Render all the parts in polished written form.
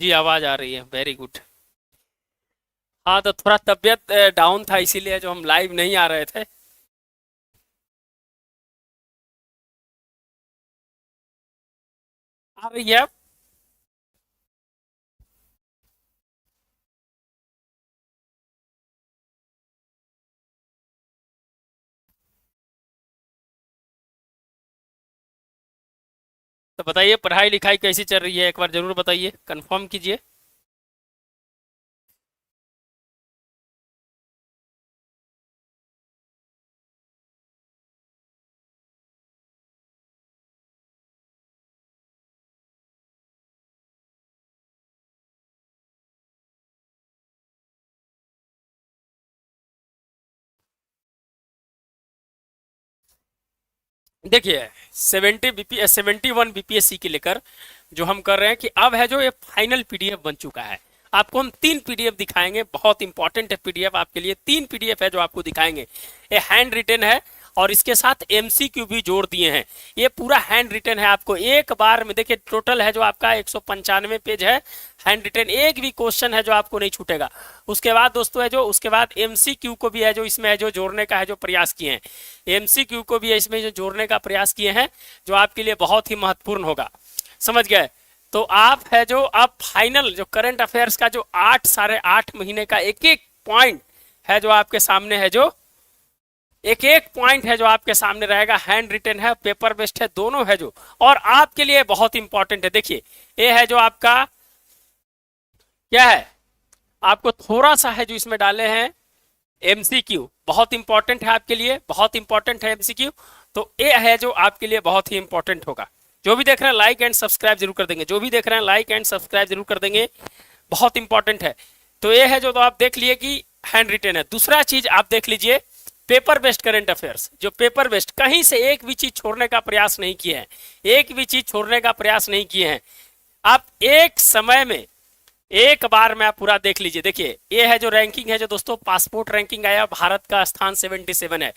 जी आवाज आ रही है, वेरी गुड। हाँ तो थोड़ा तबीयत डाउन था, इसीलिए जो हम लाइव नहीं आ रहे थे। आ रही है अब? तो बताइए पढ़ाई लिखाई कैसी चल रही है, एक बार जरूर बताइए, कंफर्म कीजिए। देखिए 71 बीपीएससी के लेकर जो हम कर रहे हैं कि अब है जो ये फाइनल पीडीएफ बन चुका है। आपको हम 3 पीडीएफ दिखाएंगे, बहुत इंपॉर्टेंट है पीडीएफ आपके लिए। 3 पीडीएफ है जो आपको दिखाएंगे। ये हैंड रिटन है और इसके साथ एमसीक्यू भी जोड़ दिए हैं। ये पूरा हैंड रिटन है, आपको एक बार में देखिए टोटल है जो आपका 195 पेज है हैंड रिटन। एक भी क्वेश्चन है जो आपको नहीं छूटेगा। उसके बाद दोस्तों है जो उसके बाद एमसीक्यू को भी है जो इसमें है जो जोड़ने का है जो प्रयास किए हैं। एमसीक्यू को भी इसमें जो जोड़ने का प्रयास किए हैं जो आपके लिए बहुत ही महत्वपूर्ण होगा। समझ गए? तो आप है जो अब फाइनल जो करंट अफेयर्स का जो 8 साढ़े 8 महीने का एक एक पॉइंट है जो आपके सामने है जो एक एक पॉइंट है जो आपके सामने रहेगा। हैंड रिटन है, पेपर बेस्ड है, दोनों है जो, और आपके लिए बहुत इंपॉर्टेंट है। देखिए ये है जो आपका क्या है, आपको थोड़ा सा है जो इसमें डाले हैं एमसीक्यू, बहुत इंपॉर्टेंट है आपके लिए, बहुत इंपॉर्टेंट है एमसीक्यू। तो ये है जो आपके लिए बहुत ही इंपॉर्टेंट होगा। जो भी देख रहे हैं लाइक एंड सब्सक्राइब जरूर कर देंगे, जो भी देख रहे हैं लाइक एंड सब्सक्राइब जरूर कर देंगे, बहुत इंपॉर्टेंट है। तो ये है जो, तो आप देख लिए कि हैंड रिटन है। दूसरा चीज आप देख लीजिए पेपर बेस्ड करंट अफेयर्स, जो पेपर बेस्ड कहीं से एक भी चीज छोड़ने का प्रयास नहीं किए हैं, एक भी चीज छोड़ने का प्रयास नहीं किए हैं। आप एक समय में एक बार में आप पूरा देख लीजिए। देखिए ये है जो रैंकिंग है जो दोस्तों, पासपोर्ट रैंकिंग आया, भारत का स्थान 77 है।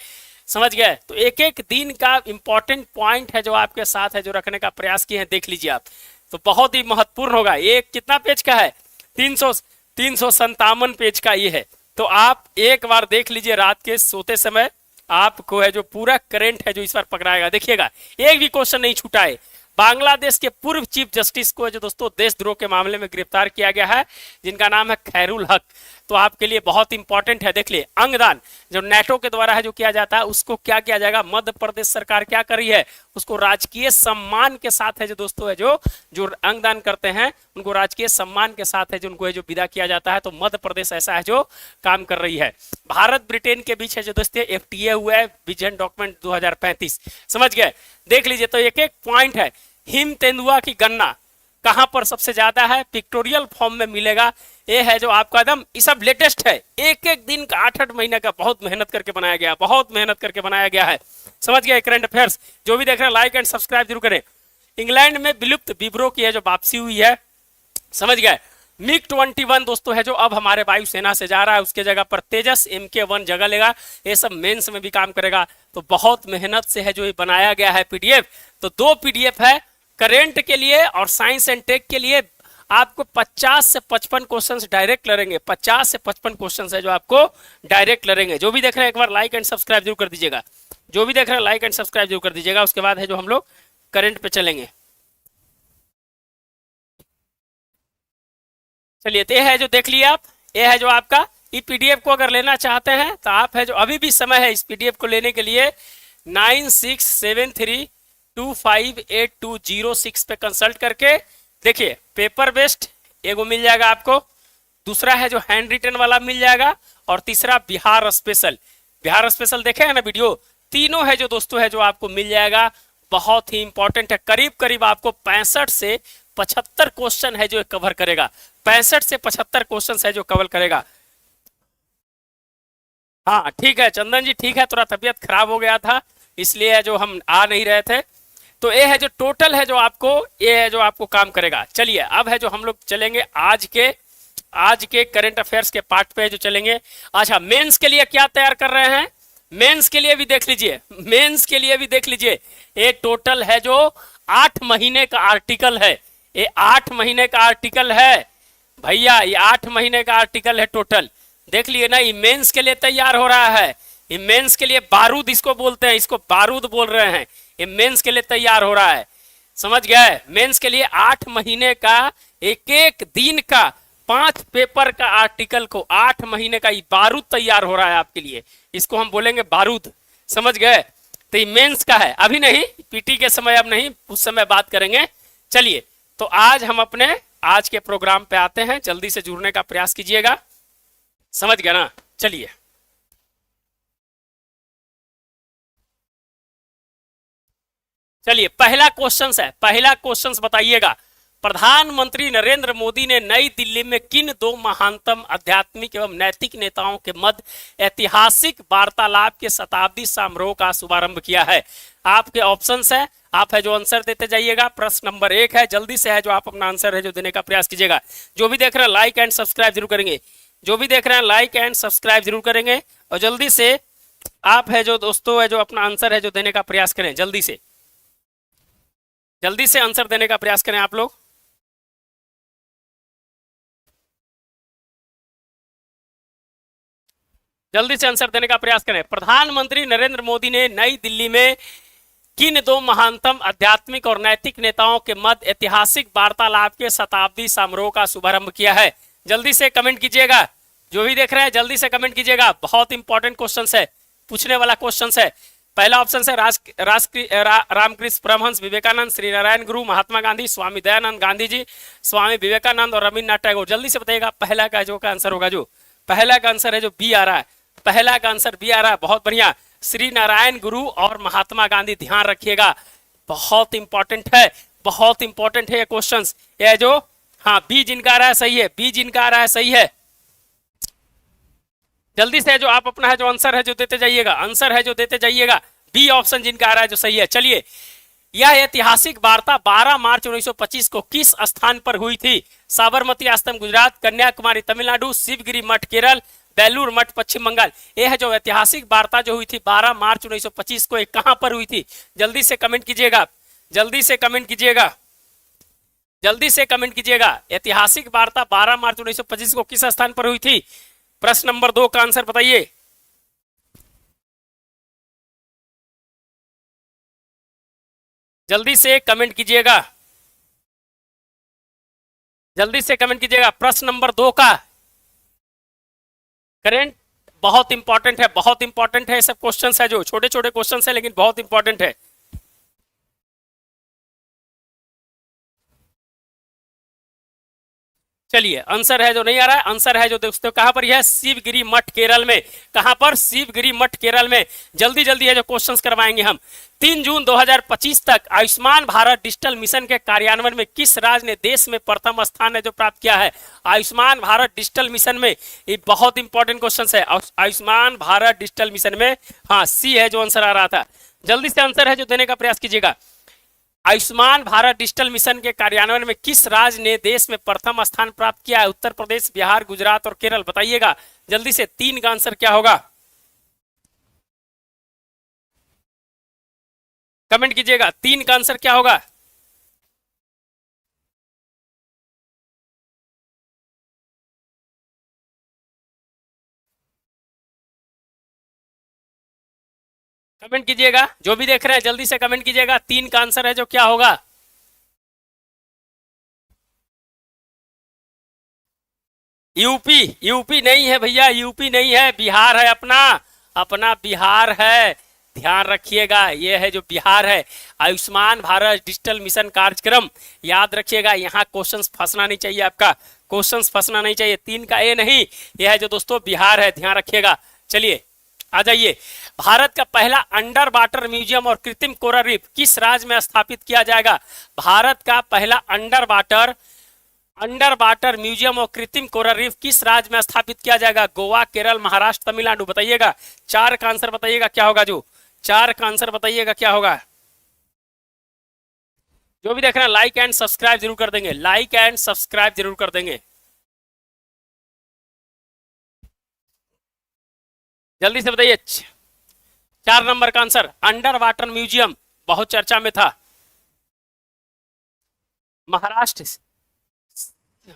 समझ गए? तो एक एक दिन का इंपॉर्टेंट पॉइंट है जो आपके साथ है जो रखने का प्रयास किए हैं, देख लीजिए आप। तो बहुत ही महत्वपूर्ण होगा। ये कितना पेज का है? 357 पेज का ये है। तो आप एक बार देख लीजिए रात के सोते समय, आपको है जो पूरा करंट है जो इस बार पकड़ाएगा। देखिएगा एक भी क्वेश्चन नहीं छूटा है। बांग्लादेश के पूर्व चीफ जस्टिस को जो दोस्तों देशद्रोह के मामले में गिरफ्तार किया गया है, जिनका नाम है खैरुल हक। तो आपके लिए बहुत इंपॉर्टेंट है। देख लिए अंगदान जो नेटो के द्वारा है जो किया जाता है, उसको क्या किया जाएगा, मध्य प्रदेश सरकार क्या कर रही है, उसको राजकीय सम्मान के साथ है जो दोस्तों है जो जो अंगदान करते हैं उनको राजकीय सम्मान के साथ है जो उनको है जो विदा किया जाता है। तो मध्य प्रदेश ऐसा है जो काम कर रही है। भारत ब्रिटेन के बीच है जो दोस्तों एफटीए हुआ है, विजन डॉक्यूमेंट 2035। समझ गए? देख लीजिए तो एक एक पॉइंट है। हिम तेंदुआ की गणना कहां पर सबसे ज्यादा है, पिक्टोरियल फॉर्म में मिलेगा। ये है जो आपका एकदम ये सब लेटेस्ट है, एक एक दिन का 8-8 महीने का बहुत मेहनत करके बनाया गया, बहुत मेहनत करके बनाया गया है। समझ गए? करंट अफेयर्स जो भी देख रहे हैं लाइक एंड सब्सक्राइब जरूर करें। इंग्लैंड में विलुप्त विब्रो की है जो वापसी हुई है। समझ गए? मिग 21 दोस्तों है जो अब हमारे वायुसेना से जा रहा है, उसके जगह पर तेजस MK1 जगह लेगा। ये सब मेंस में भी काम करेगा। तो बहुत मेहनत से है जो ये बनाया गया है पीडीएफ। तो 2 पीडीएफ है करेंट के लिए और साइंस एंड टेक के लिए। आपको 50 से 55 क्वेश्चंस डायरेक्ट लड़ेंगे, 50 से 55 क्वेश्चंस है जो आपको डायरेक्ट लड़ेंगे। जो भी देख रहे हैं एक बार लाइक एंड सब्सक्राइब जरूर कर दीजिएगा, जो भी देख रहे हैं लाइक एंड सब्सक्राइब जरूर कर दीजिएगा। उसके बाद है जो हम लोग करंट पे चलेंगे। चलिए तो ये है जो देख लिया आप, ये है जो आपका ई पीडीएफ को अगर लेना चाहते हैं तो आप है जो अभी भी समय है इस पीडीएफ को लेने के लिए। 9673258206 पे कंसल्ट करके देखिए पेपर बेस्ड एगो मिल जाएगा आपको, दूसरा है जो हैंड रिटन वाला मिल जाएगा, और तीसरा बिहार स्पेशल। बिहार स्पेशल देखे हैं ना वीडियो, तीनों है जो दोस्तों है जो आपको मिल जाएगा। बहुत ही इंपॉर्टेंट है, करीब करीब आपको 65 से 75 क्वेश्चन है जो कवर करेगा। 65 से 75 क्वेश्चन है जो कवर करेगा। हाँ ठीक है चंदन जी, ठीक है, थोड़ा तबीयत खराब हो गया था इसलिए है जो हम आ नहीं रहे थे। तो ये है जो टोटल है जो आपको, ये है जो आपको काम करेगा। चलिए अब है जो हम लोग चलेंगे आज के करंट अफेयर्स के पार्ट पे जो चलेंगे। अच्छा मेंस के लिए क्या तैयार कर रहे हैं, मेंस के लिए भी देख लीजिए, मेंस के लिए भी देख लीजिए। ये टोटल है जो 8 महीने का आर्टिकल है, ये 8 महीने का आर्टिकल है। भैया ये 8 महीने का आर्टिकल है टोटल, देख लिए ना। ये मेंस के लिए तैयार हो रहा है, ये मेंस के लिए बारूद इसको बोलते हैं, इसको बारूद बोल रहे हैं। ये मेंस के लिए तैयार हो रहा है, समझ गए। मेंस के लिए 8 महीने का, एक एक दिन का 5 पेपर का आर्टिकल को 8 महीने का ये बारूद तैयार हो रहा है आपके लिए, इसको हम बोलेंगे बारूद, समझ गए। तो ये मेंस का है, अभी नहीं, पीटी के समय, अब नहीं, उस समय बात करेंगे। चलिए, तो आज हम अपने आज के प्रोग्राम पे आते हैं, जल्दी से जुड़ने का प्रयास कीजिएगा, समझ गए ना। चलिए, चलिए पहला क्वेश्चन है, पहला क्वेश्चन बताइएगा। प्रधानमंत्री नरेंद्र मोदी ने नई दिल्ली में किन दो महानतम आध्यात्मिक एवं नैतिक नेताओं के मध्य ऐतिहासिक वार्तालाप के शताब्दी समारोह का शुभारंभ किया है? आपके ऑप्शंस है, आप है जो आंसर देते जाइएगा। प्रश्न नंबर 1 है, जल्दी से है जो आप अपना आंसर है जो देने का प्रयास कीजिएगा। जो भी देख रहे हैं लाइक एंड सब्सक्राइब जरूर करेंगे, जो भी देख रहे हैं लाइक एंड सब्सक्राइब जरूर करेंगे, और जल्दी से आप है जो दोस्तों है जो अपना आंसर है जो देने का प्रयास करें, जल्दी से, जल्दी से आंसर देने का प्रयास करें आप लोग। जल्दी से आंसर देने का प्रयास करें। प्रधानमंत्री नरेंद्र मोदी ने नई दिल्ली में किन दो महानतम आध्यात्मिक और नैतिक नेताओं के मध्य ऐतिहासिक वार्तालाप के शताब्दी समारोह का शुभारंभ किया है? जल्दी से कमेंट कीजिएगा, जो भी देख रहे हैं जल्दी से कमेंट कीजिएगा। बहुत इंपॉर्टेंट क्वेश्चन है, पूछने वाला क्वेश्चन है। पहला ऑप्शन है रामकृष्ण परमहंस, विवेकानंद, श्री नारायण गुरु, महात्मा गांधी, स्वामी दयानंद गांधी जी, स्वामी विवेकानंद और रविन्द्रनाथ टैगोर। जल्दी से बताइएगा पहला का जो का आंसर होगा, जो पहला का आंसर है जो बी आ रहा है, पहला का आंसर बी आ रहा है। बहुत बढ़िया, श्री नारायण गुरु और महात्मा गांधी, ध्यान रखिएगा, बहुत इंपॉर्टेंट है, बहुत इंपॉर्टेंट है ये क्वेश्चन। ये जो हाँ बी जिनका आ रहा है सही है, बी जिनका आ रहा है सही है। जल्दी से जो आप अपना है जो आंसर है जो देते जाइएगा, आंसर है जो देते जाइएगा। बी ऑप्शन जिनका आ रहा है जो सही है। चलिए, यह ऐतिहासिक वार्ता 12 मार्च 1925 को किस स्थान पर हुई थी? साबरमती आश्रम गुजरात, कन्याकुमारी तमिलनाडु, शिवगिरी मठ केरल, बेलूर मठ पश्चिम बंगाल। यह जो ऐतिहासिक वार्ता जो हुई थी 12 मार्च 1925 को, कहां पर हुई थी? जल्दी से कमेंट कीजिएगा, जल्दी से कमेंट कीजिएगा, जल्दी से कमेंट कीजिएगा। ऐतिहासिक वार्ता 12 मार्च 1925 को किस स्थान पर हुई थी? प्रश्न नंबर 2 का आंसर बताइए। जल्दी से कमेंट कीजिएगा, जल्दी से कमेंट कीजिएगा। प्रश्न नंबर 2 का करेंट बहुत इंपॉर्टेंट है, बहुत इंपॉर्टेंट है। सब क्वेश्चंस है जो छोटे छोटे क्वेश्चंस है लेकिन बहुत इंपॉर्टेंट है। चलिए, आंसर है जो नहीं आ रहा है, आंसर है जो दोस्तों कहां पर यह शिवगिरी मठ केरल में, कहां पर? शिवगिरी मठ केरल में। जल्दी जल्दी है जो क्वेश्चंस करवाएंगे हम। 3 जून 2025 तक आयुष्मान भारत डिजिटल मिशन के कार्यान्वयन में किस राज्य ने देश में प्रथम स्थान है जो प्राप्त किया है? आयुष्मान भारत डिजिटल मिशन में, ये बहुत इंपॉर्टेंट क्वेश्चन है। आयुष्मान भारत डिजिटल मिशन में, हाँ सी है जो आंसर आ रहा था। जल्दी से आंसर है जो देने का प्रयास कीजिएगा। आयुष्मान भारत डिजिटल मिशन के कार्यान्वयन में किस राज्य ने देश में प्रथम स्थान प्राप्त किया है? उत्तर प्रदेश, बिहार, गुजरात और केरल। बताइएगा जल्दी से, 3 का आंसर क्या होगा? कमेंट कीजिएगा, 3 का आंसर क्या होगा? कमेंट कीजिएगा, जो भी देख रहे हैं जल्दी से कमेंट कीजिएगा। 3 का आंसर है जो क्या होगा? यूपी, यूपी नहीं है भैया, यूपी नहीं है, बिहार है अपना, अपना बिहार है। ध्यान रखिएगा, ये है जो बिहार है। आयुष्मान भारत डिजिटल मिशन कार्यक्रम, याद रखिएगा, यहाँ क्वेश्चंस फंसना नहीं चाहिए, आपका क्वेश्चंस फंसना नहीं चाहिए। 3 का ए नहीं, यह है जो दोस्तों बिहार है, ध्यान रखिएगा। चलिए आ जाइए। भारत का पहला अंडर वाटर म्यूजियम और कृत्रिम कोरल रीफ किस राज्य में स्थापित किया जाएगा? भारत का पहला अंडर वाटर म्यूजियम और कृत्रिम कोरल रीफ किस राज्य में स्थापित किया जाएगा? गोवा, केरल, महाराष्ट्र, तमिलनाडु। बताइएगा, 4 का आंसर बताइएगा क्या होगा? जो 4 का आंसर बताइएगा क्या होगा? जो भी देख रहे हैं लाइक एंड सब्सक्राइब जरूर कर देंगे, लाइक एंड सब्सक्राइब जरूर कर देंगे। जल्दी से बताइए, 4 नंबर का आंसर अंडर वाटर म्यूजियम, बहुत चर्चा में था। महाराष्ट्र,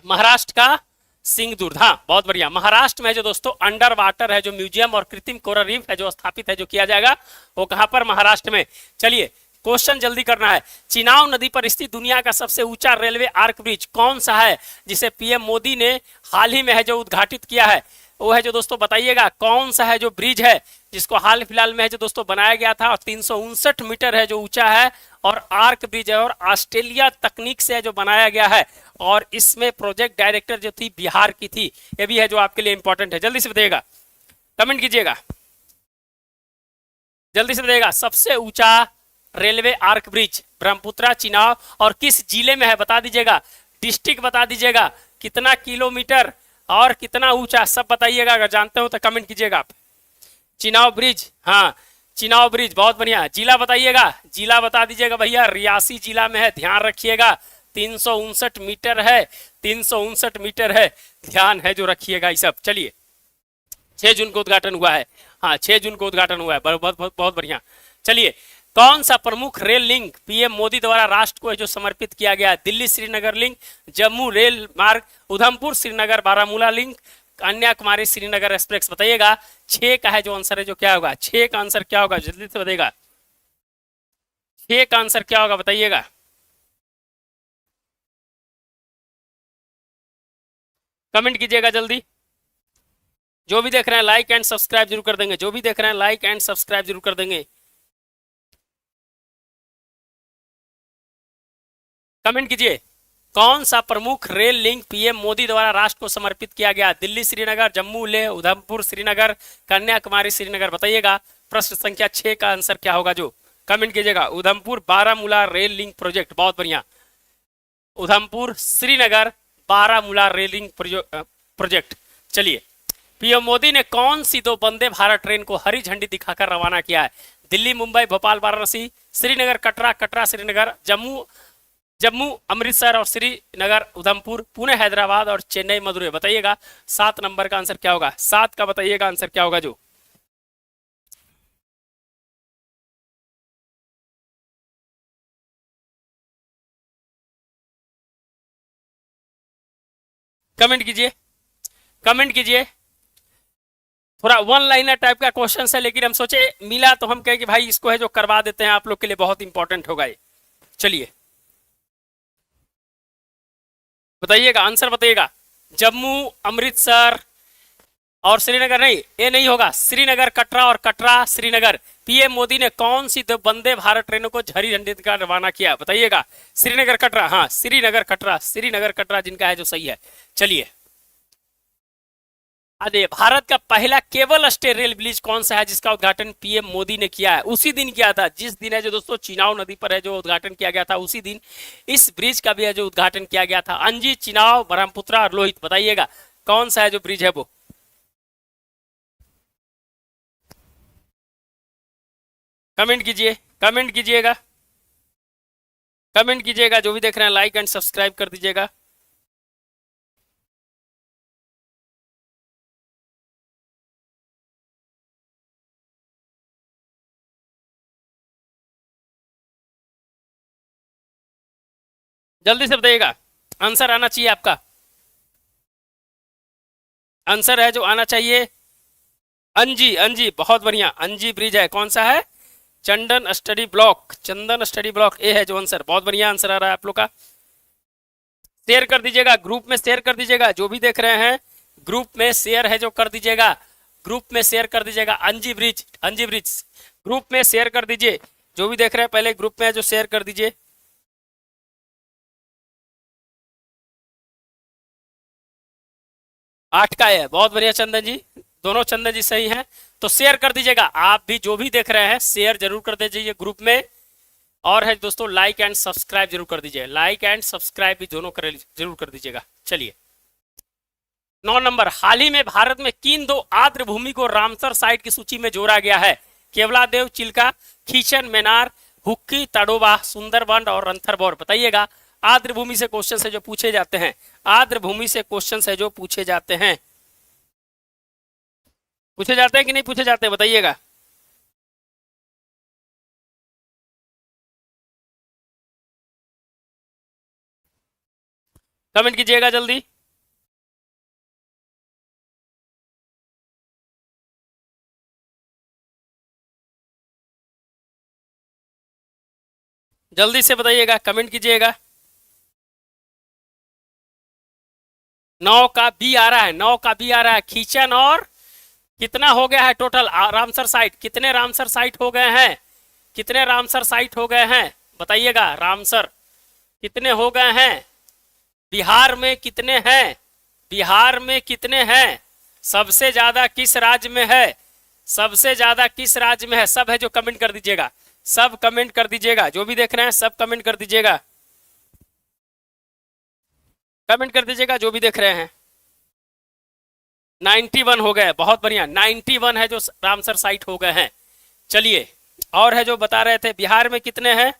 महाराष्ट्र का सिंगदुर्ग, हाँ बहुत बढ़िया। महाराष्ट्र में है जो दोस्तों अंडर वाटर है जो म्यूजियम और कृत्रिम कोरल रीफ है जो स्थापित है, जो किया जाएगा वो कहां पर, महाराष्ट्र में। चलिए क्वेश्चन जल्दी करना है। चिनाव नदी पर स्थित दुनिया का सबसे ऊंचा रेलवे आर्क ब्रिज कौन सा है, जिसे पीएम मोदी ने हाल ही में है जो उद्घाटित किया है, वो है जो दोस्तों बताइएगा कौन सा है जो ब्रिज है जिसको हाल फिलहाल में है जो दोस्तों बनाया गया था और 359 मीटर है जो ऊंचा है और आर्क ब्रिज है और ऑस्ट्रेलिया तकनीक से है जो बनाया गया है और इसमें प्रोजेक्ट डायरेक्टर जो थी बिहार की थी। ये भी है जो आपके लिए इंपॉर्टेंट है, जल्दी से बताइएगा, कमेंट कीजिएगा, जल्दी से बताइएगा। सबसे ऊंचा railway arch bridge Brahmaputra Chenab और किस जिले में है बता दीजिएगा, डिस्ट्रिक्ट बता दीजिएगा, कितना किलोमीटर और कितना ऊंचा सब बताइएगा, अगर जानते हो तो कमेंट कीजिएगा आप। चिनाव ब्रिज, हाँ चिनाव ब्रिज, बहुत बढ़िया। जिला बताइएगा, जिला बता दीजिएगा भैया, रियासी जिला में है, ध्यान रखिएगा। 359 मीटर है, 359 मीटर है, ध्यान है जो रखिएगा ये सब। चलिए 6 जून को उद्घाटन हुआ है, हाँ 6 जून को उद्घाटन हुआ है, बहुत बहुत बहुत बढ़िया। चलिए कौन सा प्रमुख रेल लिंक पीएम मोदी द्वारा राष्ट्र को जो समर्पित किया गया, दिल्ली श्रीनगर लिंक, जम्मू रेल मार्ग, उधमपुर श्रीनगर बारामूला लिंक, कन्याकुमारी श्रीनगर एक्सप्रेस, बताइएगा। 6 का है जो आंसर है जो क्या होगा, 6 का आंसर क्या होगा, जल्दी से बताइएगा, 6 का आंसर क्या होगा बताइएगा। कमेंट कीजिएगा जल्दी, जो भी देख रहे हैं लाइक एंड सब्सक्राइब जरूर कर देंगे, जो भी देख रहे हैं लाइक एंड सब्सक्राइब जरूर कर देंगे। कमेंट कीजिए, कौन सा प्रमुख रेल लिंक पीएम मोदी द्वारा राष्ट्र को समर्पित किया गया, दिल्ली श्रीनगर, जम्मू लेह, उधमपुर श्रीनगर, कन्याकुमारी श्रीनगर, बताइएगा। प्रश्न संख्या 6 का आंसर क्या होगा जो, कमेंट कीजिएगा। Udhampur Baramulla rail link project, बहुत बढ़िया। Udhampur Srinagar Baramulla rail link project. चलिए पीएम मोदी ने कौन सी 2 वंदे भारत ट्रेन को हरी झंडी दिखाकर रवाना किया है, दिल्ली मुंबई भोपाल वाराणसी, श्रीनगर कटरा कटरा श्रीनगर, जम्मू जम्मू अमृतसर और श्रीनगर उधमपुर, पुणे हैदराबाद और चेन्नई मदुरई, बताइएगा। 7 नंबर का आंसर क्या होगा, 7 का बताइएगा आंसर क्या होगा जो, कमेंट कीजिए, कमेंट कीजिए। थोड़ा वन लाइनर टाइप का क्वेश्चन है लेकिन हम सोचे मिला तो हम कहे कि भाई इसको है जो करवा देते हैं, आप लोग के लिए बहुत इंपॉर्टेंट होगा ये। चलिए बताइएगा आंसर, बताइएगा। जम्मू अमृतसर और श्रीनगर, नहीं ये नहीं होगा, श्रीनगर कटरा और कटरा श्रीनगर। पीएम मोदी ने कौन सी 2 वंदे भारत ट्रेनों को हरी झंडी का रवाना किया, बताइएगा। श्रीनगर कटरा, हाँ श्रीनगर कटरा, श्रीनगर कटरा जिनका है जो सही है। चलिए अरे भारत का पहला केबल स्टे रेल ब्रिज कौन सा है जिसका उद्घाटन पीएम मोदी ने किया है, उसी दिन किया था जिस दिन है जो दोस्तों चिनाव नदी पर है जो उद्घाटन किया गया था, उसी दिन इस ब्रिज का भी है जो उद्घाटन किया गया था। अंजी, चिनाव, ब्रह्मपुत्रा और लोहित, बताइएगा कौन सा है जो ब्रिज है वो। कमेंट कीजिए, कमेंट कीजिएगा, कमेंट कीजिएगा, जो भी देख रहे हैं लाइक एंड सब्सक्राइब कर दीजिएगा। जल्दी से बताइएगा, आंसर आना चाहिए आपका, आंसर है जो आना चाहिए। अंजी, अंजी, बहुत बढ़िया, अंजी ब्रिज है, कौन सा है, Chandan study block, Chandan study block A है जो आंसर, बहुत बढ़िया आंसर आ रहा है आप लोग का। शेयर कर दीजिएगा, ग्रुप में शेयर कर दीजिएगा, जो भी देख रहे हैं ग्रुप में शेयर है जो कर दीजिएगा, ग्रुप में शेयर कर दीजिएगा। अंजी ब्रिज, अंजी ब्रिज ग्रुप में शेयर कर दीजिए, जो भी देख रहे हैं पहले ग्रुप में जो शेयर कर दीजिए। 8 का है, बहुत बढ़िया चंदन जी, दोनों चंदन जी सही हैं। तो शेयर कर दीजिएगा, आप भी जो भी देख रहे हैं शेयर जरूर कर दीजिए ग्रुप में। और है दोस्तों लाइक एंड सब्सक्राइब जरूर कर दीजिए, लाइक एंड सब्सक्राइब भी दोनों जरूर कर दीजिएगा। चलिए 9 नंबर, हाल ही में भारत में किन 2 आर्द्र भूमि को रामसर साइट की सूची में जोड़ा गया है, केवलादेव चिल्का, खींचन मेनार, हुक्की ताडोबा, सुंदरबन और रणथंभौर, बताइएगा। आर्द्र भूमि से क्वेश्चन है जो पूछे जाते हैं, आर्द्र भूमि से क्वेश्चन है जो पूछे जाते हैं, पूछे जाते हैं कि नहीं पूछे जाते हैं बताइएगा। कमेंट कीजिएगा जल्दी, जल्दी से बताइएगा, कमेंट कीजिएगा। 9 का बी आ रहा है, 9 का बी आ रहा है। खींचन और कितना हो गया है टोटल रामसर साइट, कितने रामसर साइट हो गए हैं, कितने रामसर साइट हो गए हैं बताइएगा। रामसर कितने हो गए हैं, बिहार में कितने हैं, बिहार में कितने हैं, सबसे ज्यादा किस राज्य में है, सबसे ज्यादा किस राज्य में है। सब है जो कमेंट कर दीजिएगा, सब कमेंट कर दीजिएगा, जो भी देख रहे हैं सब कमेंट कर दीजिएगा, कमेंट कर दीजिएगा जो भी देख रहे हैं। 91 हो गए, बहुत बढ़िया, 91 है जो रामसर साइट हो गए हैं। चलिए और है जो बता रहे थे, बिहार में कितने हैं,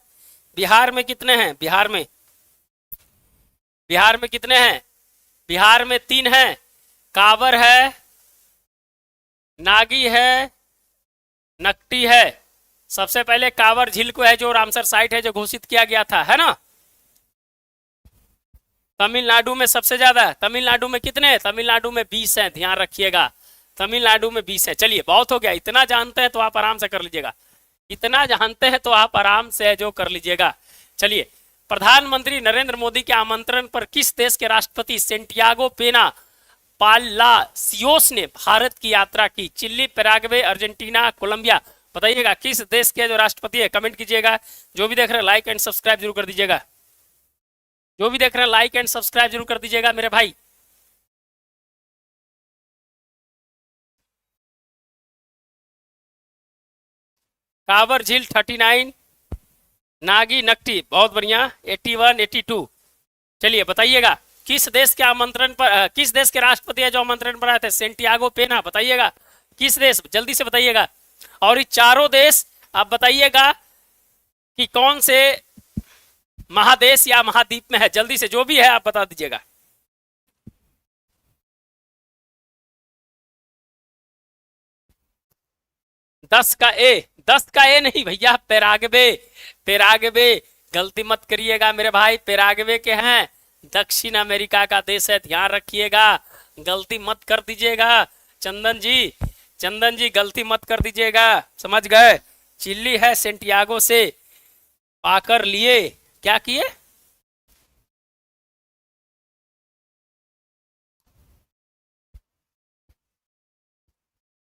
बिहार में कितने हैं, बिहार में, बिहार में कितने हैं, बिहार में 3 हैं। कांवर है, नागी है, नकटी है। सबसे पहले कांवर झील को है जो रामसर साइट है जो घोषित किया गया था, है ना। तमिलनाडु में सबसे ज्यादा, तमिलनाडु में कितने हैं, तमिलनाडु में 20 हैं, ध्यान रखिएगा, तमिलनाडु में 20 है। चलिए बहुत हो गया, इतना जानते हैं तो आप आराम से कर लीजिएगा, इतना जानते हैं तो आप आराम से जो कर लीजिएगा। चलिए, प्रधानमंत्री नरेंद्र मोदी के आमंत्रण पर किस देश के राष्ट्रपति सेंटियागो पेना पालासियोस ने भारत की यात्रा की। चिली, पैराग्वे, अर्जेंटीना, कोलंबिया, बताइएगा किस देश के जो राष्ट्रपति है। कमेंट कीजिएगा, जो भी देख रहे हैं लाइक एंड सब्सक्राइब जरूर कर दीजिएगा, जो भी देख रहे हैं लाइक एंड सब्सक्राइब जरूर कर दीजिएगा मेरे भाई। कांवर झील 39, नागी नकटी बहुत बढ़िया 81, 82। चलिए बताइएगा किस देश के आमंत्रण पर किस देश के राष्ट्रपति है जो आमंत्रण पर आए थे, सेंटियागो पेना, बताइएगा किस देश, जल्दी से बताइएगा। और ये चारों देश आप बताइएगा कि कौन से महादेश या महाद्वीप में है, जल्दी से जो भी है आप बता दीजिएगा। दस का ए नहीं भैया, पैराग्वे, पैराग्वे, गलती मत करिएगा मेरे भाई, पैराग्वे के हैं, दक्षिण अमेरिका का देश है, ध्यान रखिएगा, गलती मत कर दीजिएगा। चंदन जी, चंदन जी गलती मत कर दीजिएगा, समझ गए। चिल्ली है सेंटियागो से पाकर लिए, क्या किए,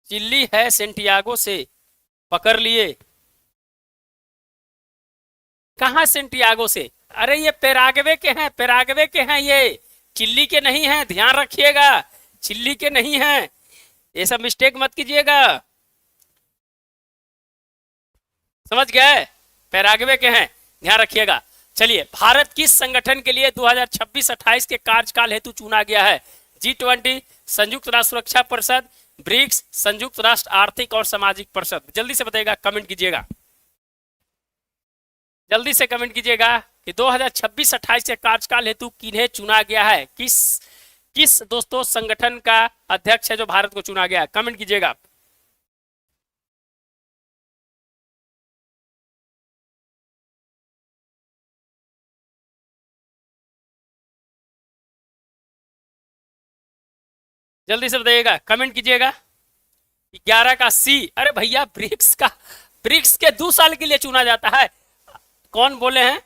चिल्ली है सेंटियागो से पकड़ लिए। कहा सेंटियागो से, अरे ये पैराग्वे के हैं, पैराग्वे के हैं, ये चिल्ली के नहीं हैं, ध्यान रखिएगा, चिल्ली के नहीं हैं, ये सब मिस्टेक मत कीजिएगा, समझ गए, पैराग्वे के हैं, ध्यान रखिएगा। चलिए, भारत किस संगठन के लिए 2026-28 के कार्यकाल हेतु चुना गया है। G20, संयुक्त राष्ट्र सुरक्षा परिषद, ब्रिक्स, संयुक्त राष्ट्र आर्थिक और सामाजिक परिषद, जल्दी से बताइएगा, कमेंट कीजिएगा, जल्दी से कमेंट कीजिएगा कि 2026-28 के कार्यकाल हेतु किन्हें चुना गया है, किस किस दोस्तों संगठन का अध्यक्ष है जो भारत को चुना गया है, कमेंट कीजिएगा। जल्दी से बताइएगा, कमेंट कीजिएगा। 11 का सी, अरे भैया ब्रिक्स का, ब्रिक्स के 2 साल के लिए चुना जाता है, कौन बोले हैं,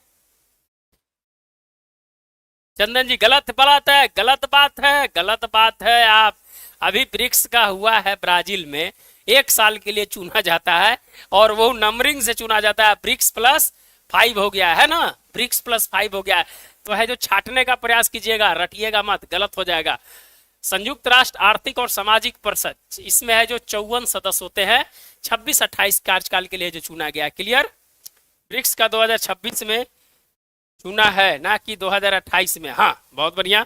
चंदन जी गलत बात है, गलत बात है, गलत बात है। आप अभी ब्रिक्स का हुआ है ब्राजील में, 1 साल के लिए चुना जाता है और वो नंबरिंग से चुना जाता है, ब्रिक्स +5 हो गया है ना, ब्रिक्स +5 हो गया है, तो है जो छाटने का प्रयास कीजिएगा, रटिएगा मत, गलत हो जाएगा। संयुक्त राष्ट्र आर्थिक और सामाजिक परिषद, इसमें है जो 54 सदस्य होते हैं, 26-28 कार्यकाल के लिए जो चुना गया, क्लियर। ब्रिक्स का 2026 में चुना है, ना कि 2028 में, हाँ बहुत बढ़िया,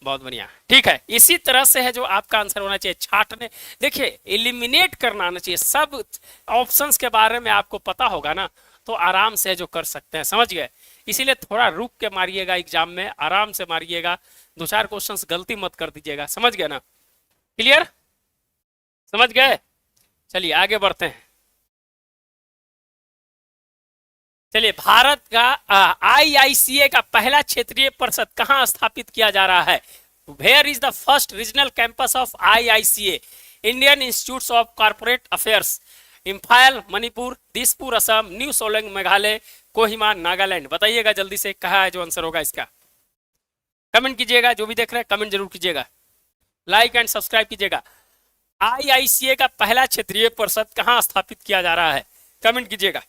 बहुत बढ़िया, ठीक है। इसी तरह से है जो आपका आंसर होना चाहिए, छाटने, देखिए एलिमिनेट करना आना चाहिए, सब ऑप्शंस के बारे में आपको पता होगा ना, तो आराम से जो कर सकते हैं, समझ गए। इसीलिए थोड़ा रुक के मारिएगा, एग्जाम में आराम से मारिएगा, 2-4 क्वेश्चंस गलती मत कर दीजिएगा, समझ गए ना, क्लियर, समझ गए। चलिए आगे बढ़ते हैं। चलिए, भारत का IICA का पहला क्षेत्रीय परिषद कहां स्थापित किया जा रहा है। Where is the first regional campus of IICA, Indian institute of corporate affairs, Imphal Manipur, Dispur Assam, New Shillong Meghalaya, Kohima Nagaland. बताइएगा जल्दी से कहाँ है जो आंसर होगा इसका। कमेंट कीजिएगा, जो भी देख रहे हैं कमेंट जरूर कीजिएगा, लाइक एंड सब्सक्राइब कीजिएगा। आईआईसीए का पहला क्षेत्रीय परिषद कहां स्थापित किया जा रहा है, कमेंट कीजिएगा।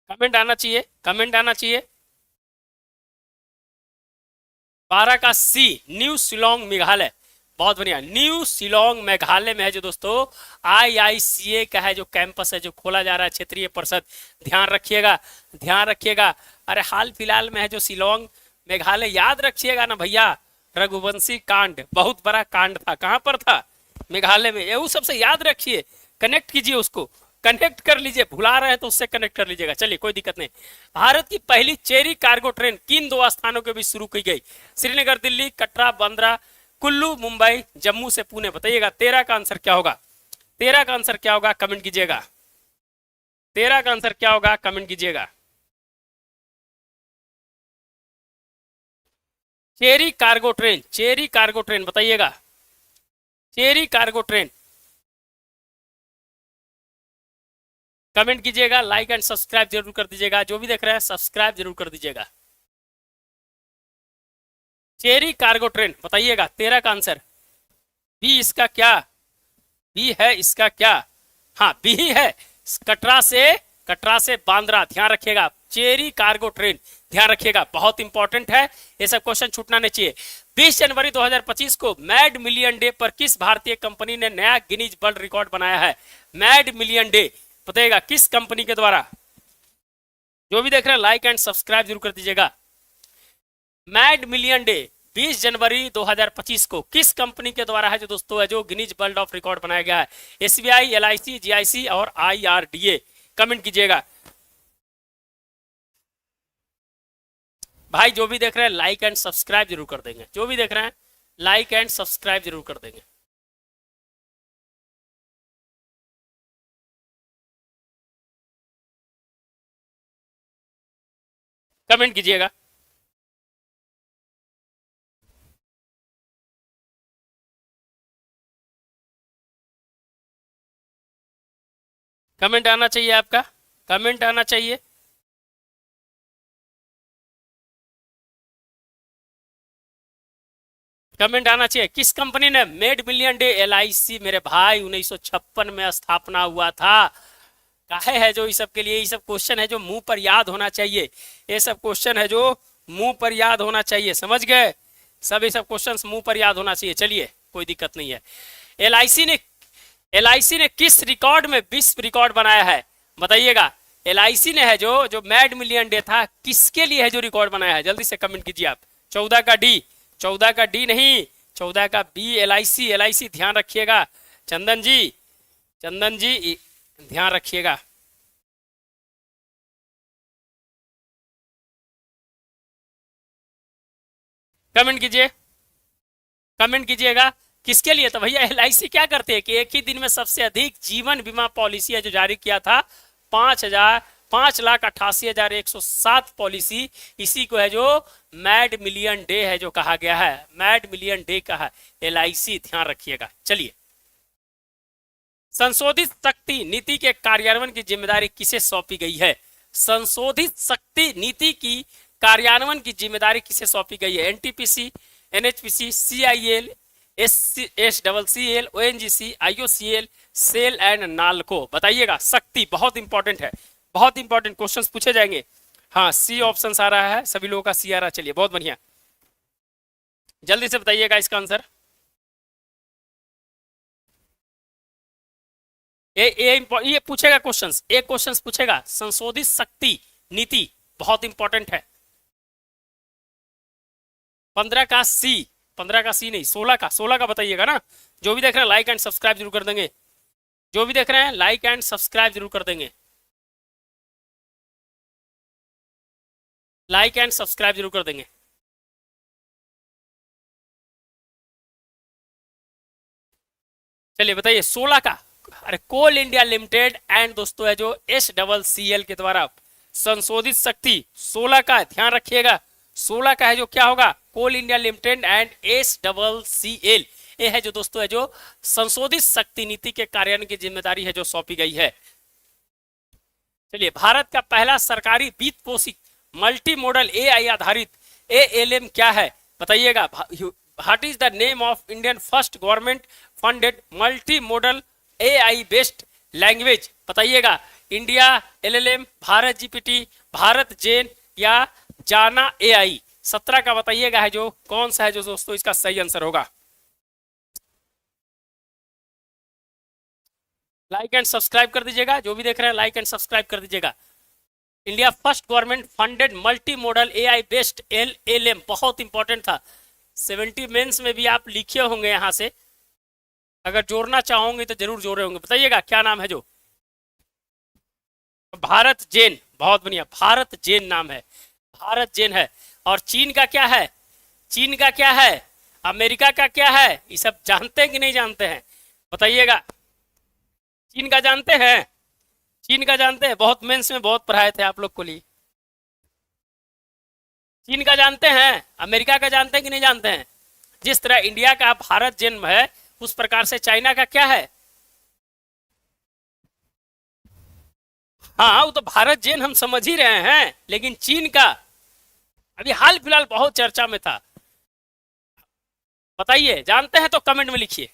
कमेंट आना चाहिए, कमेंट आना चाहिए। 12 का सी, न्यू शिलोंग मेघालय। बहुत बढ़िया, न्यू शिलोंग मेघालय में है जो दोस्तों आईआईसीए का है जो कैंपस है जो खोला जा रहा है, क्षेत्रीय परिषद। ध्यान रखिएगा, ध्यान रखिएगा। अरे हाल फिलहाल में है जो शिलोंग मेघालय, याद रखिएगा ना भैया, रघुवंशी कांड बहुत बड़ा कांड था। कहां पर था, मेघालय में। ये सबसे याद रखिए, कनेक्ट कीजिए, उसको कनेक्ट कर लीजिए, भुला रहे हैं तो उससे कनेक्ट कर लीजिएगा। चलिए कोई दिक्कत नहीं। भारत की पहली चेरी कार्गो ट्रेन किन दो स्थानों के बीच शुरू की गई, श्रीनगर दिल्ली, कटरा बांद्रा, कुल्लू मुंबई, जम्मू से पुणे। बताइएगा 13 का आंसर क्या होगा, 13 का आंसर क्या होगा, कमेंट कीजिएगा। 13 का आंसर क्या होगा, कमेंट कीजिएगा। Cherry cargo train, cherry cargo train बताइएगा, चेरी कार्गो ट्रेन। कमेंट कीजिएगा, लाइक एंड सब्सक्राइब जरूर कर दीजिएगा, जो भी देख रहे हैं सब्सक्राइब जरूर कर दीजिएगा। चेरी कार्गो ट्रेन बताइएगा, 13 का आंसर। बी इसका क्या, बी है इसका क्या, हाँ बी ही है। कटरा से, कटरा से बांद्रा, ध्यान रखिएगा, चेरी कार्गो ट्रेन, ध्यान रखिएगा, बहुत इंपॉर्टेंट है, ये सब क्वेश्चन छूटना नहीं चाहिए। 20 जनवरी 2025 को मैड मिलियन डे पर किस भारतीय कंपनी ने नया गिनीज वर्ल्ड रिकॉर्ड बनाया है, मैड मिलियन डे बताइएगा किस कंपनी के द्वारा। जो भी देख रहे हैं लाइक एंड सब्सक्राइब जरूर कर दीजिएगा। मैड मिलियन डे 20 जनवरी 2025 को किस कंपनी के द्वारा है जो दोस्तों है जो गिनीज वर्ल्ड ऑफ रिकॉर्ड बनाया गया है, एसबीआई, एलआईसी, जीआईसी और आईआरडीए। कमेंट कीजिएगा भाई, जो भी देख रहे हैं लाइक एंड सब्सक्राइब जरूर कर देंगे, जो भी देख रहे हैं लाइक एंड सब्सक्राइब जरूर कर देंगे। कमेंट कीजिएगा। कमेंट आना चाहिए आपका, कमेंट आना चाहिए। कमेंट आना चाहिए, किस कंपनी ने मेड मिलियन डे, एलआईसी मेरे भाई 1956 में स्थापना हुआ था। काहे है जो इस सब के लिए, ये सब क्वेश्चन है जो मुंह पर याद होना चाहिए, ये सब क्वेश्चन है जो मुंह पर याद होना चाहिए, समझ गए सब, ये सब क्वेश्चन मुंह पर याद होना चाहिए। चलिए कोई दिक्कत नहीं है। एलआईसी ने, एलआईसी ने किस रिकॉर्ड में विश्व रिकॉर्ड बनाया है, बताइएगा। एलआईसी ने है जो जो मैड मिलियन डे था किसके लिए है जो रिकॉर्ड बनाया है, जल्दी से कमेंट कीजिए आप। 14 का डी, 14 का डी नहीं, 14 का बी, एलआईसी, एलआईसी ध्यान रखिएगा। चंदन जी, चंदन जी ध्यान रखिएगा। कमेंट कीजिए, कमेंट कीजिएगा किसके लिए। तो भैया एलआईसी क्या करते हैं कि एक ही दिन में सबसे अधिक जीवन बीमा पॉलिसी है जो जारी किया था, 5,88,107 पॉलिसी, इसी को है जो मैड मिलियन डे है जो कहा गया है, मैड मिलियन डे कहा एलआईसी, ध्यान रखिएगा। चलिए, संशोधित शक्ति नीति के कार्यान्वयन की जिम्मेदारी किसे सौंपी गई है, संशोधित शक्ति नीति की कार्यान्वयन की जिम्मेदारी किसे सौंपी गई है, NTPC, NHPC, CIL, SWCL, ONGC, IOCL, SAIL and NALCO. बताइएगा, शक्ति बहुत इंपॉर्टेंट है, बहुत इंपॉर्टेंट क्वेश्चंस पूछे जाएंगे। हाँ सी ऑप्शन आ रहा है, सभी लोगों का सी आ रहा है। चलिए बहुत बढ़िया, जल्दी से बताइएगा इसका आंसर। ये पूछेगा क्वेश्चंस, एक क्वेश्चंस पूछेगा, संशोधित शक्ति नीति बहुत इंपॉर्टेंट है। 15 का सी, 15 का सी नहीं, 16 का, 16 का बताइएगा ना। जो भी देख रहे हैं लाइक एंड सब्सक्राइब जरूर कर देंगे, जो भी देख रहे हैं लाइक एंड सब्सक्राइब जरूर कर देंगे, लाइक एंड सब्सक्राइब जरूर कर देंगे। चलिए बताइए 16 का, अरे कोल इंडिया लिमिटेड एंड दोस्तों है जो एस डबल सी एल के द्वारा संशोधित शक्ति 16 का ध्यान रखिएगा, 16 का है जो क्या होगा, कोल इंडिया लिमिटेड एंड SCCL, ये है जो दोस्तों है जो संशोधित शक्ति नीति के कार्यान्वयन की जिम्मेदारी है जो सौंपी गई है। चलिए, भारत का पहला सरकारी वित्त पोषित मल्टी मॉडल AI आधारित ALM क्या है बताइएगा। What is the name of Indian first government funded multi modal AI based language बताइएगा। India LLM, Bharat GPT, Bharat gen या जाना AI। 17 का बताइएगा है जो कौन सा है जो दोस्तों इसका सही आंसर होगा। लाइक एंड सब्सक्राइब कर दीजिएगा, जो भी देख रहे हैं लाइक एंड सब्सक्राइब कर दीजिएगा। India first government funded multi modal AI based LLM, बहुत इंपॉर्टेंट था, 70 मेंस में भी आप लिखे होंगे यहां से, अगर जोड़ना चाहोगे तो जरूर जोड़े होंगे। बताइएगा क्या नाम है जो, भारत जेन, बहुत बढ़िया, भारत जेन नाम है, भारत जेन है। और चीन का क्या है, चीन का क्या है, अमेरिका का क्या है, ये सब जानते हैं कि नहीं जानते हैं बताइएगा। चीन का जानते हैं, चीन का जानते हैं, बहुत मेंस में बहुत पढ़ाए थे आप लोग को लिए। चीन का जानते हैं, अमेरिका का जानते हैं कि नहीं जानते हैं। जिस तरह इंडिया का भारत जेन है उस प्रकार से चाइना का क्या है, हाँ वो तो भारत जेन हम समझ ही रहे हैं, लेकिन चीन का अभी हाल फिलहाल बहुत चर्चा में था। बताइए, जानते हैं तो कमेंट में लिखिए।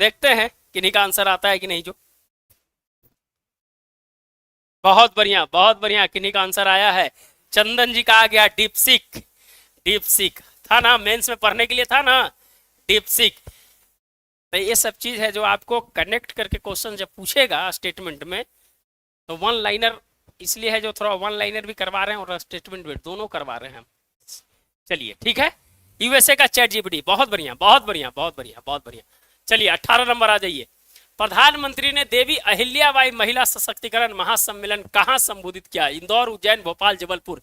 देखते हैं किन्हीं का आंसर आता है कि नहीं। जो बहुत बढ़िया, बहुत बढ़िया, किन्हीं का आंसर आया है। चंदन जी का आ गया डीपसीक, डीपसीक था ना, मेंस में पढ़ने के लिए था ना डीपसीक। तो ये सब चीज है जो आपको कनेक्ट करके क्वेश्चन जब पूछेगा स्टेटमेंट में, तो वन लाइनर इसलिए है जो थोड़ा वन लाइनर भी करवा रहे हैं और स्टेटमेंट भी दोनों करवा रहे हैं हम। चलिए ठीक है, USA का चैट जीपीटी, बहुत बढ़िया, बहुत बढ़िया, बहुत बढ़िया, बहुत बढ़िया। चलिए 18 नंबर आ जाइए। प्रधानमंत्री ने देवी अहिल्याबाई महिला सशक्तिकरण महासम्मेलन कहां संबोधित किया, इंदौर, उज्जैन, भोपाल, जबलपुर।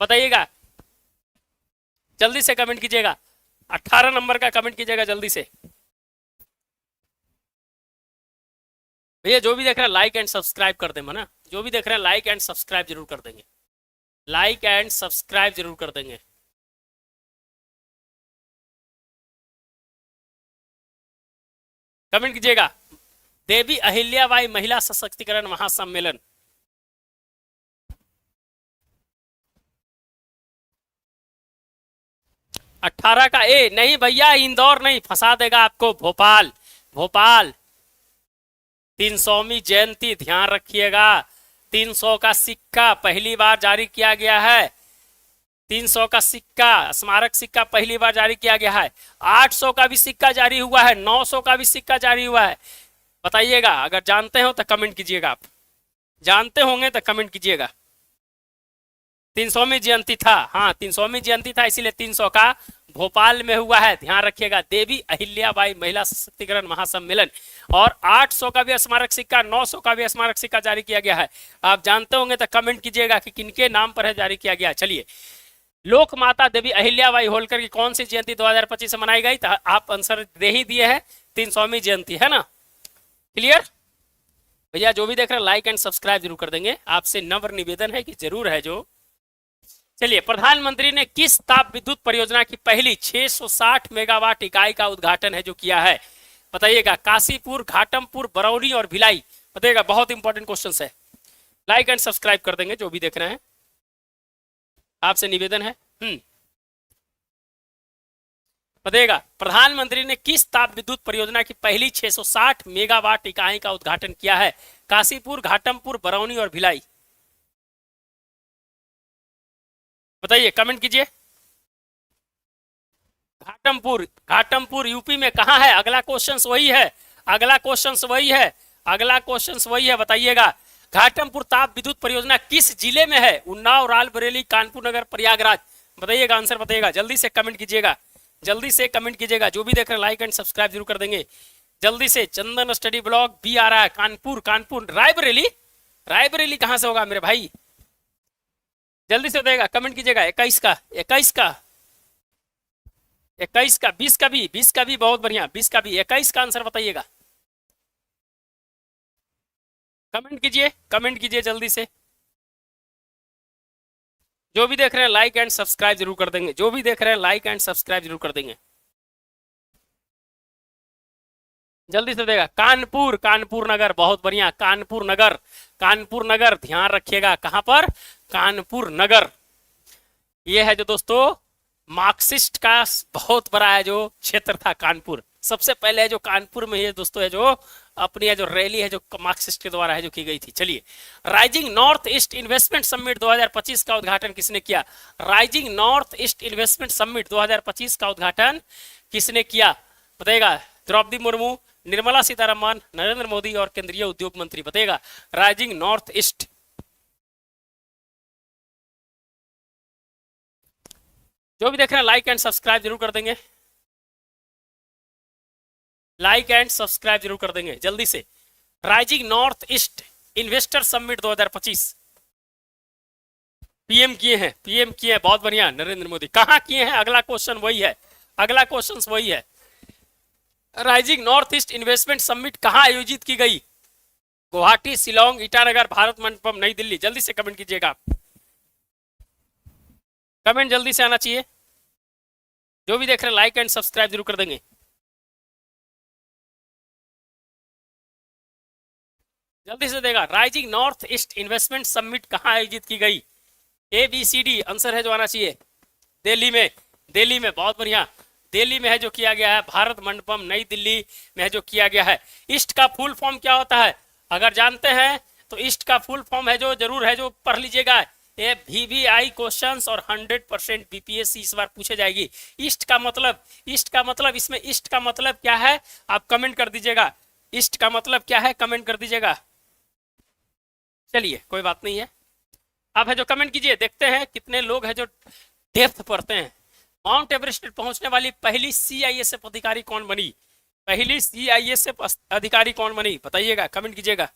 बताइएगा, जल्दी से कमेंट कीजिएगा, 18 नंबर का कमेंट कीजिएगा जल्दी से। भैया जो भी देख रहे हैं लाइक एंड सब्सक्राइब कर देंगे ना, जो भी देख रहे हैं लाइक एंड सब्सक्राइब जरूर कर देंगे, लाइक एंड सब्सक्राइब जरूर कर देंगे। कमेंट कीजिएगा, देवी अहिल्याबाई महिला सशक्तिकरण महासम्मेलन। अट्ठारह का ए नहीं भैया, इंदौर नहीं, फंसा देगा आपको, भोपाल, भोपाल। 300वीं जयंती ध्यान रखिएगा, 300 का सिक्का पहली बार जारी किया गया है, 300 का सिक्का, स्मारक सिक्का पहली बार जारी किया गया है। 800 का भी सिक्का जारी हुआ है, 900 का भी सिक्का जारी हुआ है। बताइएगा, अगर जानते हो तो कमेंट कीजिएगा, आप जानते होंगे तो कमेंट कीजिएगा। 300वीं जयंती था, हाँ 300वीं जयंती था, इसीलिए 300 का भोपाल में हुआ है, ध्यान रखिएगा, देवी अहिल्याबाई महिला सशक्तिकरण महासम्मेलन। और 800 का भी स्मारक सिक्का, 900 का भी स्मारक सिक्का जारी किया गया है। आप जानते होंगे तो कमेंट कीजिएगा कि किनके नाम पर है जारी किया गया। चलिए, लोक माता देवी अहिल्याबाई होलकर की कौन सी जयंती 2025 में मनाई गई, तो आप आंसर दे ही दिए हैं, 300वीं जयंती है ना। क्लियर भैया, जो भी देख रहे हैं लाइक एंड सब्सक्राइब जरूर कर देंगे, आपसे नम्र निवेदन है कि जरूर है जो। चलिए, प्रधानमंत्री ने किस ताप विद्युत परियोजना की पहली 660 मेगावाट इकाई का उद्घाटन है जो किया है, बताइएगा। काशीपुर, घाटमपुर, बरौनी और भिलाई। बताइएगा, बहुत इंपॉर्टेंट क्वेश्चन है, लाइक एंड सब्सक्राइब कर देंगे जो भी देख रहे हैं, आपसे निवेदन है। बताइएगा, प्रधानमंत्री ने किस ताप विद्युत परियोजना की पहली 660 मेगावाट इकाई का उद्घाटन किया है, काशीपुर, घाटमपुर, बरौनी और भिलाई। बताइए, कमेंट कीजिए। घाटमपुर, घाटमपुर यूपी में कहां है, अगला क्वेश्चन वही है, अगला क्वेश्चन वही है, अगला क्वेश्चन वही है। बताइएगा, घाटमपुर ताप विद्युत परियोजना किस जिले में है, उन्नाव, रायबरेली, कानपुर नगर, प्रयागराज। बताइएगा, आंसर बताइएगा, जल्दी से कमेंट कीजिएगा, जल्दी से कमेंट कीजिएगा, जो भी देख रहे हैं लाइक एंड सब्सक्राइब जरूर कर देंगे जल्दी से। चंदन स्टडी ब्लॉग भी आ रहा है, कानपुर, कानपुर, रायबरेली, रायबरेली कहां से होगा मेरे भाई, जल्दी से बताइएगा, कमेंट कीजिएगा। 21 का, 21 का, 21 का, 20 का भी, 20 का भी बहुत बढ़िया, 20 का भी, 21 का आंसर बताइएगा। कमेंट कीजिए, कमेंट कीजिए जल्दी से। जो भी देख रहे हैं लाइक एंड सब्सक्राइब जरूर कर देंगे, जो भी देख रहे हैं लाइक एंड सब्सक्राइब जरूर कर देंगे। जल्दी से देगा। कानपुर, कानपुर नगर, बहुत बढ़िया, कानपुर नगर, कानपुर नगर, ध्यान रखिएगा कहां पर, कानपुर नगर। ये है जो दोस्तों मार्क्सिस्ट का बहुत बड़ा है जो क्षेत्र था कानपुर। सबसे पहले है जो कानपुर में ये दोस्तों है जो अपनी है जो रैली है जो मार्क्सिस्ट के द्वारा है जो की गई थी। चलिए, rising north east investment summit 2025 का उद्घाटन किसने किया? Rising north east investment summit 2025 का उद्घाटन किसने किया बताइएगा? द्रौपदी मुर्मू, निर्मला सीतारमन, नरेंद्र मोदी और केंद्रीय उद्योग मंत्री। बताइएगा राइजिंग नॉर्थ ईस्ट। जो भी देख रहे हैं लाइक एंड सब्सक्राइब जरूर कर देंगे, लाइक एंड सब्सक्राइब जरूर कर देंगे जल्दी से। Rising north east investor summit 2025 PM किए हैं, पीएम किए हैं, बहुत बढ़िया, नरेंद्र मोदी। कहां किए हैं? अगला क्वेश्चन वही है, अगला क्वेश्चन वही है। Rising north east investment summit कहां आयोजित की गई? गुवाहाटी, शिलोंग, ईटानगर, भारत मंडपम, नई दिल्ली। जल्दी से कमेंट कीजिएगा, कमेंट जल्दी से आना चाहिए। जो भी देख रहे हैं लाइक एंड सब्सक्राइब जरूर कर देंगे। जल्दी से देगा। Rising north east investment summit कहां आयोजित की गई? ABCD आंसर है जो आना चाहिए। दिल्ली में, दिल्ली में, बहुत बढ़िया, दिल्ली में है जो किया गया है। भारत मंडपम, नई दिल्ली में है जो किया गया है। ईस्ट का फुल फॉर्म क्या होता है? अगर जानते हैं तो ईस्ट का फुल फॉर्म है जो जरूर है जो पढ़ लीजिएगा। ये VVI क्वेश्चंस और 100% BPSC इस बार पूछे जाएगी। ईस्ट का मतलब, ईस्ट का मतलब, इसमें ईस्ट का मतलब क्या है आप कमेंट कर दीजिएगा। ईस्ट का मतलब क्या है कमेंट कर दीजिएगा। चलिए कोई बात नहीं है, आप है जो कमेंट कीजिए, देखते हैं कितने लोग हैं जो डेप्थ पढ़ते हैं। माउंट एवरेस्ट पहुंचने वाली पहली CISF अधिकारी कौन बनी? पहली CISF अधिकारी कौन बनी बताइएगा, कमेंट कीजिएगा।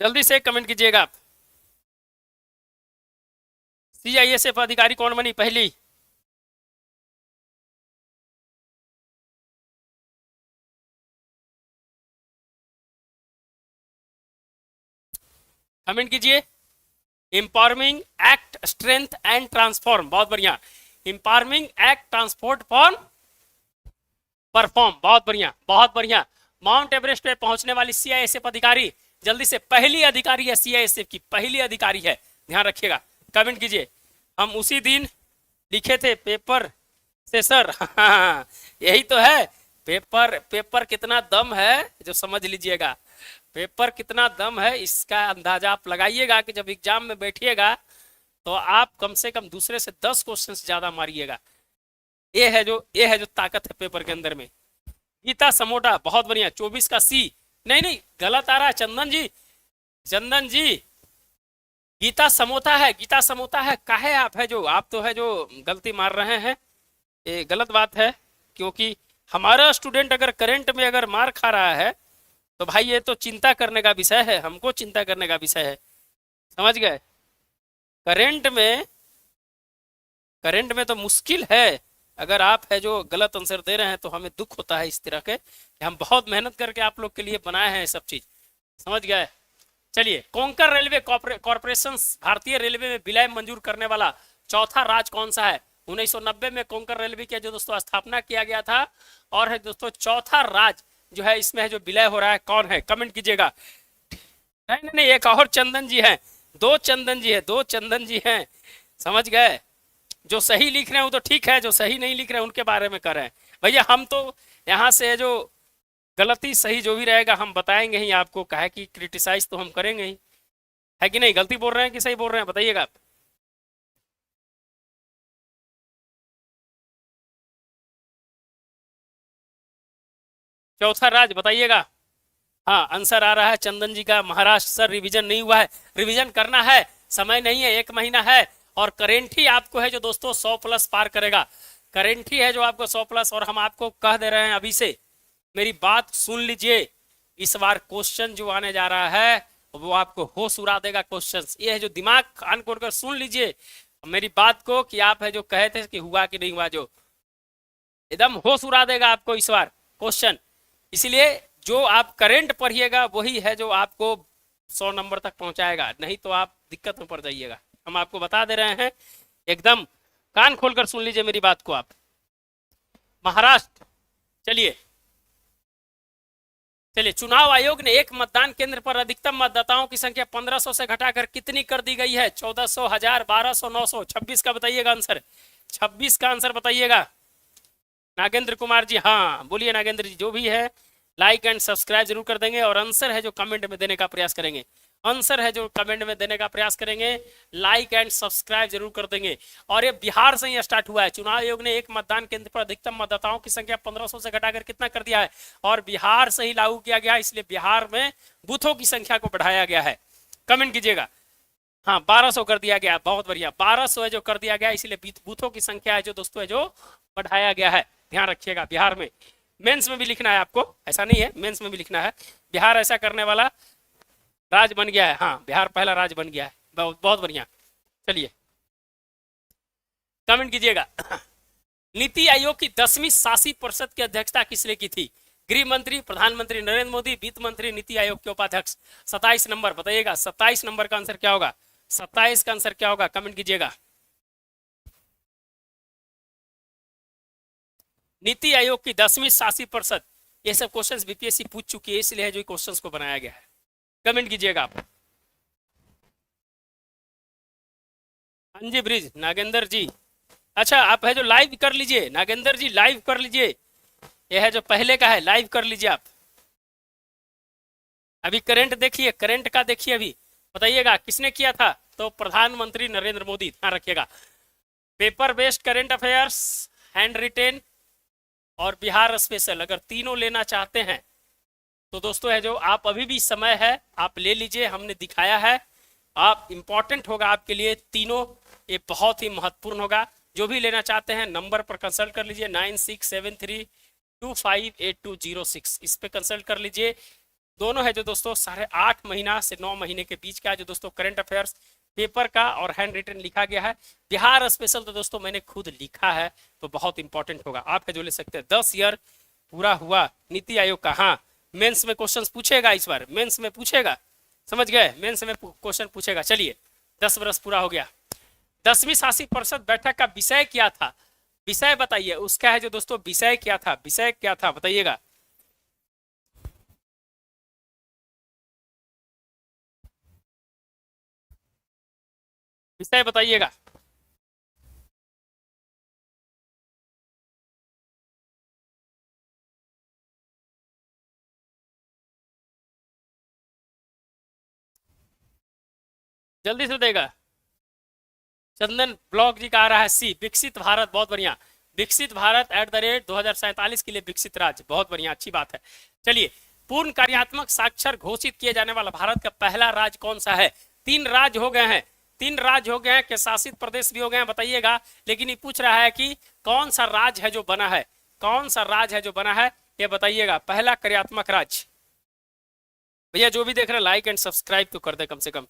जल्दी से कमेंट कीजिएगा आप। CISF अधिकारी कौन बनी पहली? कमेंट कीजिए। Empowering act strength and transform, बहुत बढ़िया। Empowering act transport for perform, बहुत बढ़िया, बहुत बढ़िया। माउंट एवरेस्ट पे पहुंचने वाली CISF अधिकारी, जल्दी से, पहली अधिकारी है CISF की, पहली अधिकारी है, ध्यान रखिएगा। कमेंट कीजिए। हम उसी दिन लिखे थे पेपर से सर। यही तो है पेपर, पेपर कितना दम है जो समझ लीजिएगा। पेपर कितना दम है इसका अंदाजा आप लगाइएगा कि जब एग्जाम में बैठिएगा तो आप कम से कम दूसरे से 10 क्वेश्चन ज्यादा मारिएगा। ये है जो, ये है जो ताकत है पेपर के अंदर में। गीता समोटा, बहुत बढ़िया, 24 का C। नहीं नहीं, गलत आ रहा है चंदन जी, चंदन जी, गीता समोता है, गीता समोता है। काहे आप है जो, आप तो है जो गलती मार रहे हैं, ये गलत बात है। क्योंकि हमारा स्टूडेंट अगर करंट में अगर मार खा रहा है तो भाई ये तो चिंता करने का विषय है, हमको चिंता करने का विषय है, समझ गए। करंट में, करंट में तो मुश्किल है। अगर आप है जो गलत आंसर दे रहे हैं तो हमें दुख होता है इस तरह के कि हम बहुत मेहनत करके आप लोग के लिए बनाए हैं सब चीज, समझ गए। चलिए, कोंकण रेलवे कॉर्पोरेशन भारतीय रेलवे में विलय मंजूर करने वाला चौथा राज्य कौन सा है? 1990 में कोंकण रेलवे की जो दोस्तों स्थापना किया गया था, और है दोस्तों चौथा राज्य जो है इसमें है जो विलय हो रहा है कौन है, कमेंट कीजिएगा। नहीं नहीं नहीं, एक और चंदन जी हैं, दो चंदन जी है, दो चंदन जी हैं, समझ गए। जो सही लिख रहे हैं वो तो ठीक है, जो सही नहीं लिख रहे हैं उनके बारे में कर रहे हैं। भैया हम तो यहाँ से जो गलती सही जो भी रहेगा हम बताएंगे ही आपको, कहे कि क्रिटिसाइज तो हम करेंगे ही, है कि नहीं? गलती बोल रहे हैं कि सही बोल रहे हैं बताइएगा आप। चौथा राज्य बताइएगा। हाँ, आंसर आ रहा है चंदन जी का महाराष्ट्र। सर रिवीजन नहीं हुआ है, रिवीजन करना है, समय नहीं है, 1 महीना है। और करेंट ही आपको है जो दोस्तों 100+ पार करेगा, करेंट ही है जो आपको 100+। और हम आपको कह दे रहे हैं अभी से, मेरी बात सुन लीजिए, इस बार क्वेश्चन जो आने जा रहा है वो आपको होश उड़ा देगा। क्वेश्चंस ये है जो दिमाग कान खोल कर सुन लीजिए मेरी बात को कि आप है जो कहे थे कि हुआ कि नहीं हुआ, जो एकदम होश उड़ा देगा आपको इस बार क्वेश्चन। इसलिए जो आप करंट पढ़िएगा वही है जो आपको 100 नंबर तक पहुंचाएगा, नहीं तो आप दिक्कत में पड़ जाइएगा। हम आपको बता दे रहे हैं, एकदम कान खोलकर सुन लीजिए मेरी बात को आप। महाराष्ट्र, चलिए चुनाव आयोग ने एक मतदान केंद्र पर अधिकतम मतदाताओं की संख्या 1500 से घटाकर कितनी कर दी गई है? 1400, 1000, 1200, 900। 26 का बताइएगा आंसर, 26 का आंसर बताइएगा। नागेंद्र कुमार जी, हाँ बोलिए नागेंद्र जी। जो भी है लाइक एंड सब्सक्राइब जरूर कर देंगे और आंसर है जो कमेंट में देने का प्रयास करेंगे। आंसर है जो कमेंट में देने का प्रयास करेंगे, लाइक एंड सब्सक्राइब जरूर कर देंगे। और ये बिहार से ही स्टार्ट हुआ है। चुनाव आयोग ने एक मतदान केंद्र पर अधिकतम मतदाताओं की संख्या 1500 से घटाकर कितना कर दिया है? और बिहार से ही लागू किया गया, इसलिए बिहार में बूथों की संख्या को बढ़ाया गया है। कमेंट कीजिएगा। हाँ 1200 कर दिया गया, बहुत बढ़िया। 1200 है जो कर दिया गया, इसलिए बूथों की संख्या है जो दोस्तों है जो बढ़ाया गया है। ध्यान रखिएगा। बिहार में मेंस में भी लिखना है आपको, ऐसा नहीं है, मेंस में भी लिखना है। बिहार ऐसा करने वाला राज्य बन गया है। हाँ बिहार पहला राज्य बन गया है। बहुत बहुत बढ़िया। चलिए कमेंट कीजिएगा। नीति आयोग की 10वीं शासी परिषद की अध्यक्षता किसने की थी? गृह मंत्री, प्रधानमंत्री नरेंद्र मोदी, वित्त मंत्री, नीति आयोग के उपाध्यक्ष। 27 नंबर बताइएगा। 27 नंबर का आंसर क्या होगा? 27 का आंसर क्या होगा? कमेंट कीजिएगा। नीति आयोग की 10वीं शासी परिषद। ये सब क्वेश्चंस बीपीएससी पूछ चुकी है, इसलिए जो क्वेश्चंस को बनाया गया है। कमेंट कीजिएगा आप। हाँ जी ब्रिज, नागेंद्र जी। अच्छा आप है जो लाइव कर लीजिए, नागेंद्र जी लाइव कर लीजिए। यह है जो पहले का है, लाइव कर लीजिए आप। अभी करंट देखिए, करंट का देखिए अभी, बताइएगा किसने किया था? तो प्रधानमंत्री नरेंद्र मोदी। ध्यान रखिएगा। Paper based current affairs, hand retain और बिहार स्पेशल, अगर तीनों लेना चाहते हैं तो दोस्तों है जो आप अभी भी समय है, आप ले लीजिए। हमने दिखाया है, आप इंपॉर्टेंट होगा आपके लिए तीनों, ये बहुत ही महत्वपूर्ण होगा। जो भी लेना चाहते हैं नंबर पर कंसल्ट कर लीजिए, 9673258206, इस पे कंसल्ट कर लीजिए। दोनों है जो दोस्तों 8.5 महीना से 9 महीने के बीच का है जो दोस्तों करंट अफेयर्स पेपर का और हैंड रिटन लिखा गया है। बिहार स्पेशल तो दोस्तों मैंने खुद लिखा है, तो बहुत इंपॉर्टेंट होगा। आप है जो ले सकते हैं। 10 ईयर पूरा हुआ नीति आयोग का। हाँ मेंस में क्वेश्चन पूछेगा, इस बार मेंस में पूछेगा, समझ गए? मेंस में क्वेश्चन पूछेगा। चलिए 10 वर्ष पूरा हो गया। 10वीं शासी परिषद बैठक का विषय क्या था? विषय बताइए उसका है जो दोस्तों विषय क्या था? विषय क्या था बताइएगा। विषय बताइएगा। जल्दी से देगा। चंदन ब्लॉक जी का आ रहा है सी, विकसित भारत। बहुत बढ़िया। विकसित भारत @2047 के लिए विकसित राज्य। बहुत बढ़िया, अच्छी बात है। चलिए पूर्ण कार्यात्मक साक्षर घोषित किए जाने वाला भारत का पहला राज्य कौन सा है? 3 राज्य हो गए हैं, 3 राज्य हो गए हैं, के शासित प्रदेश भी हो गए हैं, बताइएगा। लेकिन ये पूछ रहा है कि कौन सा राज्य है जो बना है, कौन सा राज्य है जो बना है, ये बताइएगा। पहला कार्यात्मक राज्य। भैया जो भी देख रहे हैं लाइक एंड सब्सक्राइब तो कर दे कम से कम।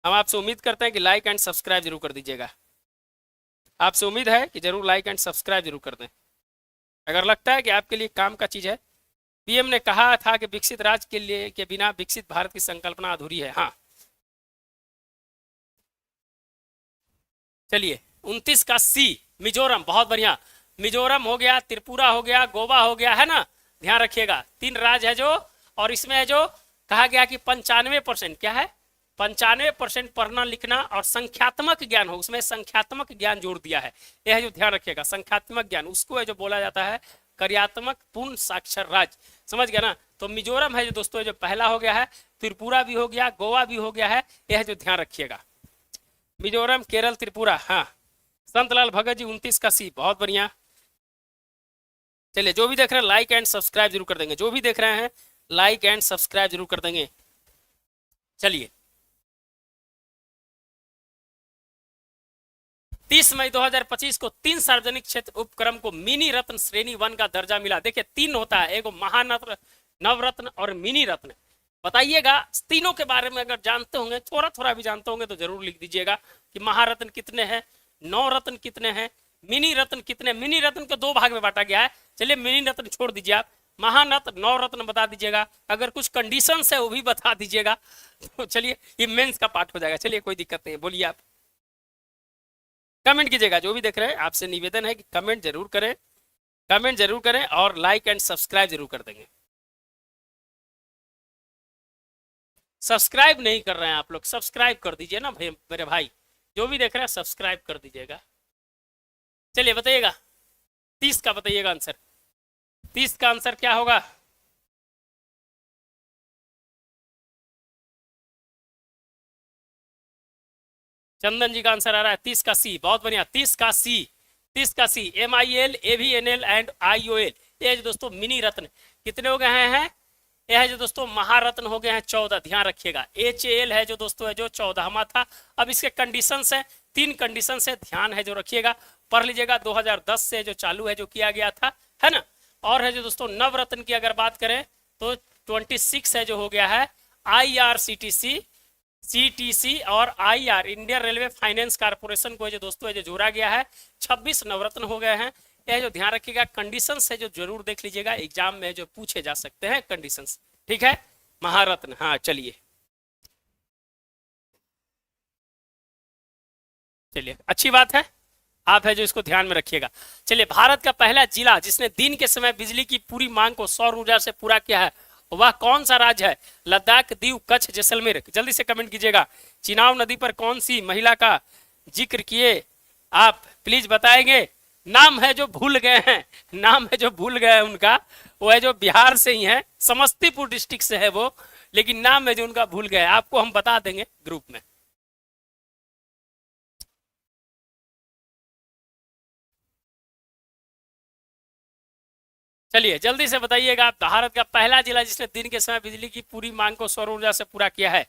हम आपसे उम्मीद करते हैं कि लाइक एंड सब्सक्राइब जरूर कर दीजिएगा। आपसे उम्मीद है कि जरूर लाइक एंड सब्सक्राइब जरूर कर दें। अगर लगता है कि आपके लिए काम का चीज है। पीएम ने कहा था कि विकसित राज्य के लिए के बिना विकसित भारत की संकल्पना अधूरी है। हाँ चलिए 29 का सी, मिजोरम। बहुत बढ़िया। मिजोरम हो गया, त्रिपुरा हो गया, गोवा हो गया, है ना? ध्यान रखिएगा 3 राज्य है जो, और इसमें है जो कहा गया कि 95% क्या है? 95% पढ़ना लिखना और संख्यात्मक ज्ञान हो, उसमें संख्यात्मक ज्ञान जोड़ दिया है। यह जो ध्यान रखिएगा, संख्यात्मक ज्ञान, उसको है जो बोला जाता है कार्यात्मक पूर्ण साक्षर राज्य। समझ गया ना? तो मिजोरम है जो दोस्तों जो पहला हो गया है, त्रिपुरा भी हो गया, गोवा भी हो गया है। यह जो ध्यान रखिएगा, मिजोरम, केरल, त्रिपुरा। हाँ संतलाल भगत जी 29 का सी। बहुत बढ़िया। चलिए जो भी देख रहे हैं लाइक एंड सब्सक्राइब जरूर कर देंगे। जो भी देख रहे हैं लाइक एंड सब्सक्राइब जरूर कर देंगे। चलिए 30 मई 2025 को 3 सार्वजनिक क्षेत्र उपक्रम को मिनी रत्न श्रेणी 1 का दर्जा मिला। देखिए 3 होता है, एक महारत्न नवरत्न और मिनी रत्न। बताइएगा तीनों के बारे में, अगर जानते होंगे, थोड़ा थोड़ा भी जानते होंगे तो जरूर लिख दीजिएगा कि महारत्न कितने हैं, नवरत्न कितने हैं, मिनी रत्न कितने। मिनी रत्न को दो भाग में बांटा गया है। चलिए मिनी रत्न छोड़ दीजिए आप, महारत्न नवरत्न बता दीजिएगा। अगर कुछ कंडीशंस है वो भी बता दीजिएगा। तो चलिए ये मेंस का पार्ट हो जाएगा। चलिए कोई दिक्कत नहीं है, बोलिए आप कमेंट कीजिएगा। जो भी देख रहे हैं आपसे निवेदन है कि कमेंट जरूर करें, कमेंट जरूर करें और लाइक एंड सब्सक्राइब जरूर कर देंगे। सब्सक्राइब नहीं कर रहे हैं आप लोग, सब्सक्राइब कर दीजिए ना भाई, मेरे भाई जो भी देख रहे हैं सब्सक्राइब कर दीजिएगा। चलिए बताइएगा 30 का बताइएगा आंसर। 30 का आंसर क्या होगा? चंदन जी का आंसर आ रहा है 30 का सी। बहुत बढ़िया, 30 का सी, 30 का सी। MIL AVNL and IOL। ये जो दोस्तों मिनी रत्न कितने हो गए हैं? यह है जो दोस्तों महारत्न हो गए हैं 14। ध्यान रखिएगा। HAL है जो दोस्तों है जो 14वां था। अब इसके कंडीशंस है, 3 कंडीशंस है, ध्यान है जो रखिएगा, पढ़ लीजिएगा। 2010 से जो चालू है, जो किया गया था, है ना। और है जो दोस्तों नवरत्न की अगर बात करें तो 26 है जो हो गया है IRCTC, CTC और IR Indian railway finance corporation को जो दोस्तों है जो जोड़ा गया है। 26 नवरत्न हो गए हैं। यह जो ध्यान रखिएगा, कंडीशंस है जो जरूर देख लीजिएगा, एग्जाम में जो पूछे जा सकते हैं कंडीशंस, ठीक है। महारत्न, हाँ चलिए, चलिए अच्छी बात है, आप है जो इसको ध्यान में रखिएगा। चलिए भारत का पहला जिला जिसने दिन के समय बिजली की पूरी मांग को सौर ऊर्जा से पूरा किया है, वह कौन सा राज्य है? लद्दाख, दीव, कच्छ, जैसलमेर। जल्दी से कमेंट कीजिएगा। चिनाब नदी पर कौन सी महिला का जिक्र किए आप प्लीज बताएंगे? नाम है जो भूल गए हैं, नाम है जो भूल गए हैं उनका, वो है जो बिहार से ही है, समस्तीपुर डिस्ट्रिक्ट से है वो, लेकिन नाम है जो उनका भूल गए। आपको हम बता देंगे ग्रुप में। चलिए जल्दी से बताइएगा। भारत का पहला जिला जिसने दिन के समय बिजली की पूरी मांग को सौर ऊर्जा से पूरा किया है,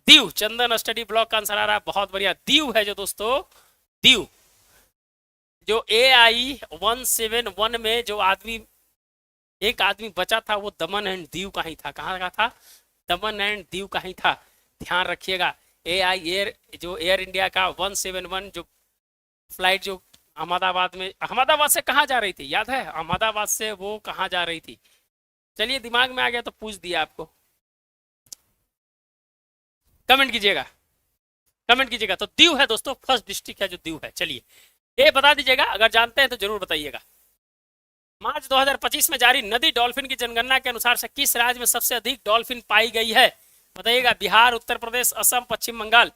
दीव। चंदन स्टडी ब्लॉक का आंसर आ रहा है, बहुत बढ़िया, दीव है जो दोस्तों, दीव। जो AI 171 में जो आदमी, एक आदमी बचा था, वो दमन एंड दीव का ही था। कहाँ का था? दमन एंड दीव का ही था। ध्यान रखिएगा। AI एयर, जो एयर इंडिया का 171 जो फ्लाइट जो अहमदाबाद में, अहमदाबाद से कहाँ जा रही थी याद है? अहमदाबाद से वो कहाँ जा रही थी? चलिए दिमाग में आ गया तो पूछ दिया आपको। कमेंट कीजिएगा, कमेंट कीजिएगा। तो दीव है दोस्तों, फर्स्ट डिस्ट्रिक्ट है जो दीव है। चलिए ये बता दीजिएगा, अगर जानते हैं तो जरूर बताइएगा। मार्च 2025 में जारी नदी डॉल्फिन की जनगणना के अनुसार से किस राज्य में सबसे अधिक डॉल्फिन पाई गई है? बताइएगा। बिहार, उत्तर प्रदेश, असम, पश्चिम बंगाल।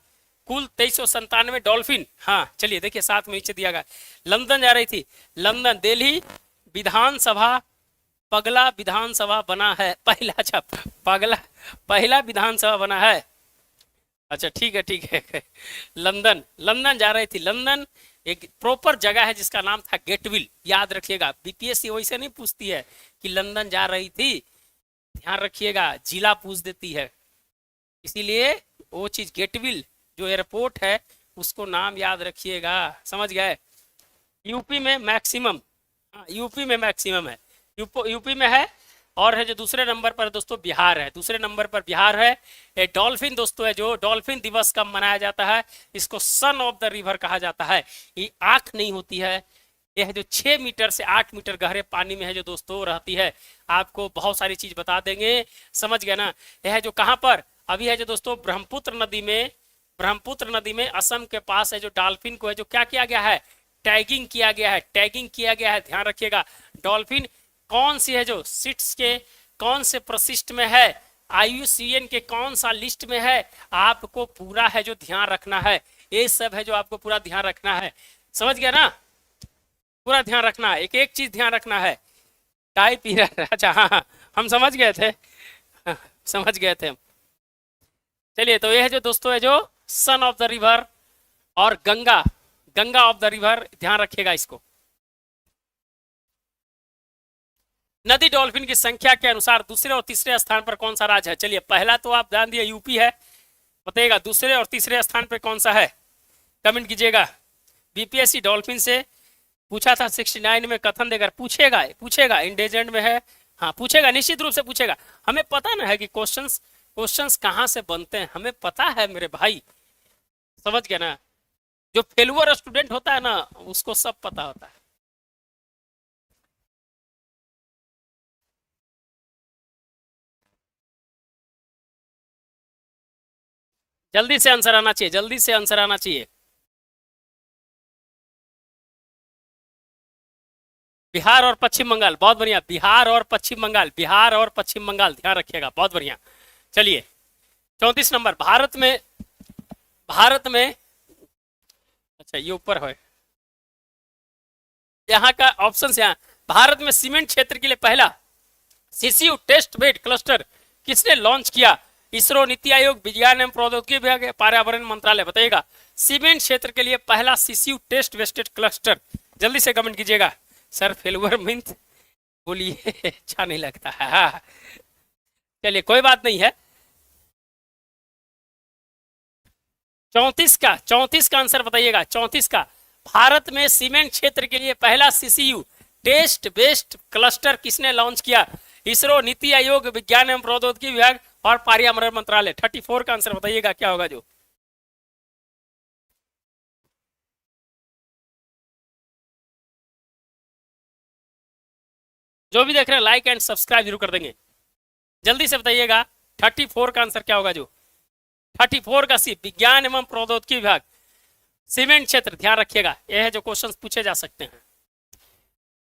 कुल 2397 डॉल्फिन। हाँ चलिए देखिए साथ में नीचे दिया गया। लंदन जा रही थी, लंदन। दिल्ली विधानसभा, पगला विधानसभा बना है पहला, अच्छा पगला पहला विधानसभा बना है। अच्छा ठीक है, ठीक है। लंदन, लंदन जा रही थी। लंदन एक प्रॉपर जगह है जिसका नाम था गेटविल, याद रखिएगा। BPSC वैसे नहीं पूछती है कि लंदन जा रही थी, ध्यान रखिएगा, जिला पूछ देती है। इसीलिए वो चीज गेटविल जो एयरपोर्ट है उसको नाम याद रखिएगा, समझ गए। यूपी में मैक्सिमम, यूपी में मैक्सिमम है, यूपी में है। और है जो दूसरे नंबर पर दोस्तों बिहार है, दूसरे नंबर पर बिहार है। ये डॉल्फिन दोस्तों है जो डॉल्फिन दिवस कब मनाया जाता है? इसको सन ऑफ द रिवर कहा जाता है। ये आंख नहीं होती है, यह जो 6 मीटर से 8 मीटर गहरे पानी में है जो दोस्तों रहती है। आपको बहुत सारी चीज बता देंगे, समझ गए ना। यह जो कहाँ पर अभी है जो दोस्तों ब्रह्मपुत्र नदी में, ब्रह्मपुत्र नदी में असम के पास है जो डॉल्फिन को है जो क्या किया गया है? टैगिंग किया गया है, टैगिंग किया गया है। ध्यान रखिएगा। डॉल्फिन कौन सी है जो सिट्स के कौन से प्रशिष्ट में है, IUCN के कौन सा लिस्ट में है, आपको पूरा है जो ध्यान रखना है। ये सब है जो आपको पूरा ध्यान रखना है, समझ गया ना। पूरा ध्यान रखना है, एक एक चीज ध्यान रखना है। टाइप इरर, अच्छा हाँ हाँ हम समझ गए थे, समझ गए थे हम। चलिए तो ये है जो दोस्तों है जो सन ऑफ द रिवर और Ganga, Ganga of the river, ध्यान रखिएगा इसको। नदी डॉल्फिन की संख्या के अनुसार दूसरे और तीसरे स्थान पर कौन सा राज्य है? चलिए पहला तो आप जान दिए यूपी है, बताइएगा दूसरे और तीसरे स्थान पर कौन सा है? कमेंट कीजिएगा। BPSC डॉल्फिन से पूछा था 69 में, कथन देकर पूछेगा, पूछेगा इंडेंजर्ड में है, हाँ पूछेगा, निश्चित रूप से पूछेगा। हमें पता ना है कि क्वेश्चंस क्वेश्चंस कहाँ से बनते हैं, हमें पता है मेरे भाई, समझ गया ना। जो फेलुअर स्टूडेंट होता है ना, उसको सब पता होता है। जल्दी से आंसर आना चाहिए, जल्दी से आंसर आना चाहिए। बिहार और पश्चिम बंगाल, बहुत बढ़िया। बिहार और पश्चिम बंगाल, बिहार और पश्चिम बंगाल, ध्यान रखिएगा, बहुत बढ़िया। चलिए 34 नंबर, भारत में अच्छा ये ऊपर है, यहाँ का ऑप्शन यहाँ, भारत में सीमेंट क्षेत्र के लिए पहला सीसीयू टेस्ट बेड क्लस्टर किसने लॉन्च किया? इसरो, नीति आयोग, विज्ञान एवं प्रौद्योगिकी विभाग, पर्यावरण मंत्रालय, बताइएगा। सीमेंट क्षेत्र के लिए पहला सीसीयू टेस्ट वेस्टेड क्लस्टर, जल्दी से कमेंट कीजिएगा। सर फेलुअर मीन्स बोलिए अच्छा नहीं लगता है। हाँ। चलिए कोई बात नहीं है। 34 का आंसर बताइएगा, 34 का। भारत में सीमेंट क्षेत्र के लिए पहला सीसीयू टेस्ट बेस्ड क्लस्टर किसने लॉन्च किया? इसरो, नीति आयोग, विज्ञान एवं प्रौद्योगिकी विभाग और पर्यावरण मंत्रालय। 34 का आंसर बताइएगा क्या होगा। जो भी देख रहे हैं लाइक एंड सब्सक्राइब जरूर कर देंगे, जल्दी से बताइएगा 34 का आंसर क्या होगा। 34 का सी, विज्ञान एवं प्रौद्योगिकी विभाग, सीमेंट क्षेत्र, ध्यान रखिएगा। यह है जो क्वेश्चन पूछे जा सकते हैं।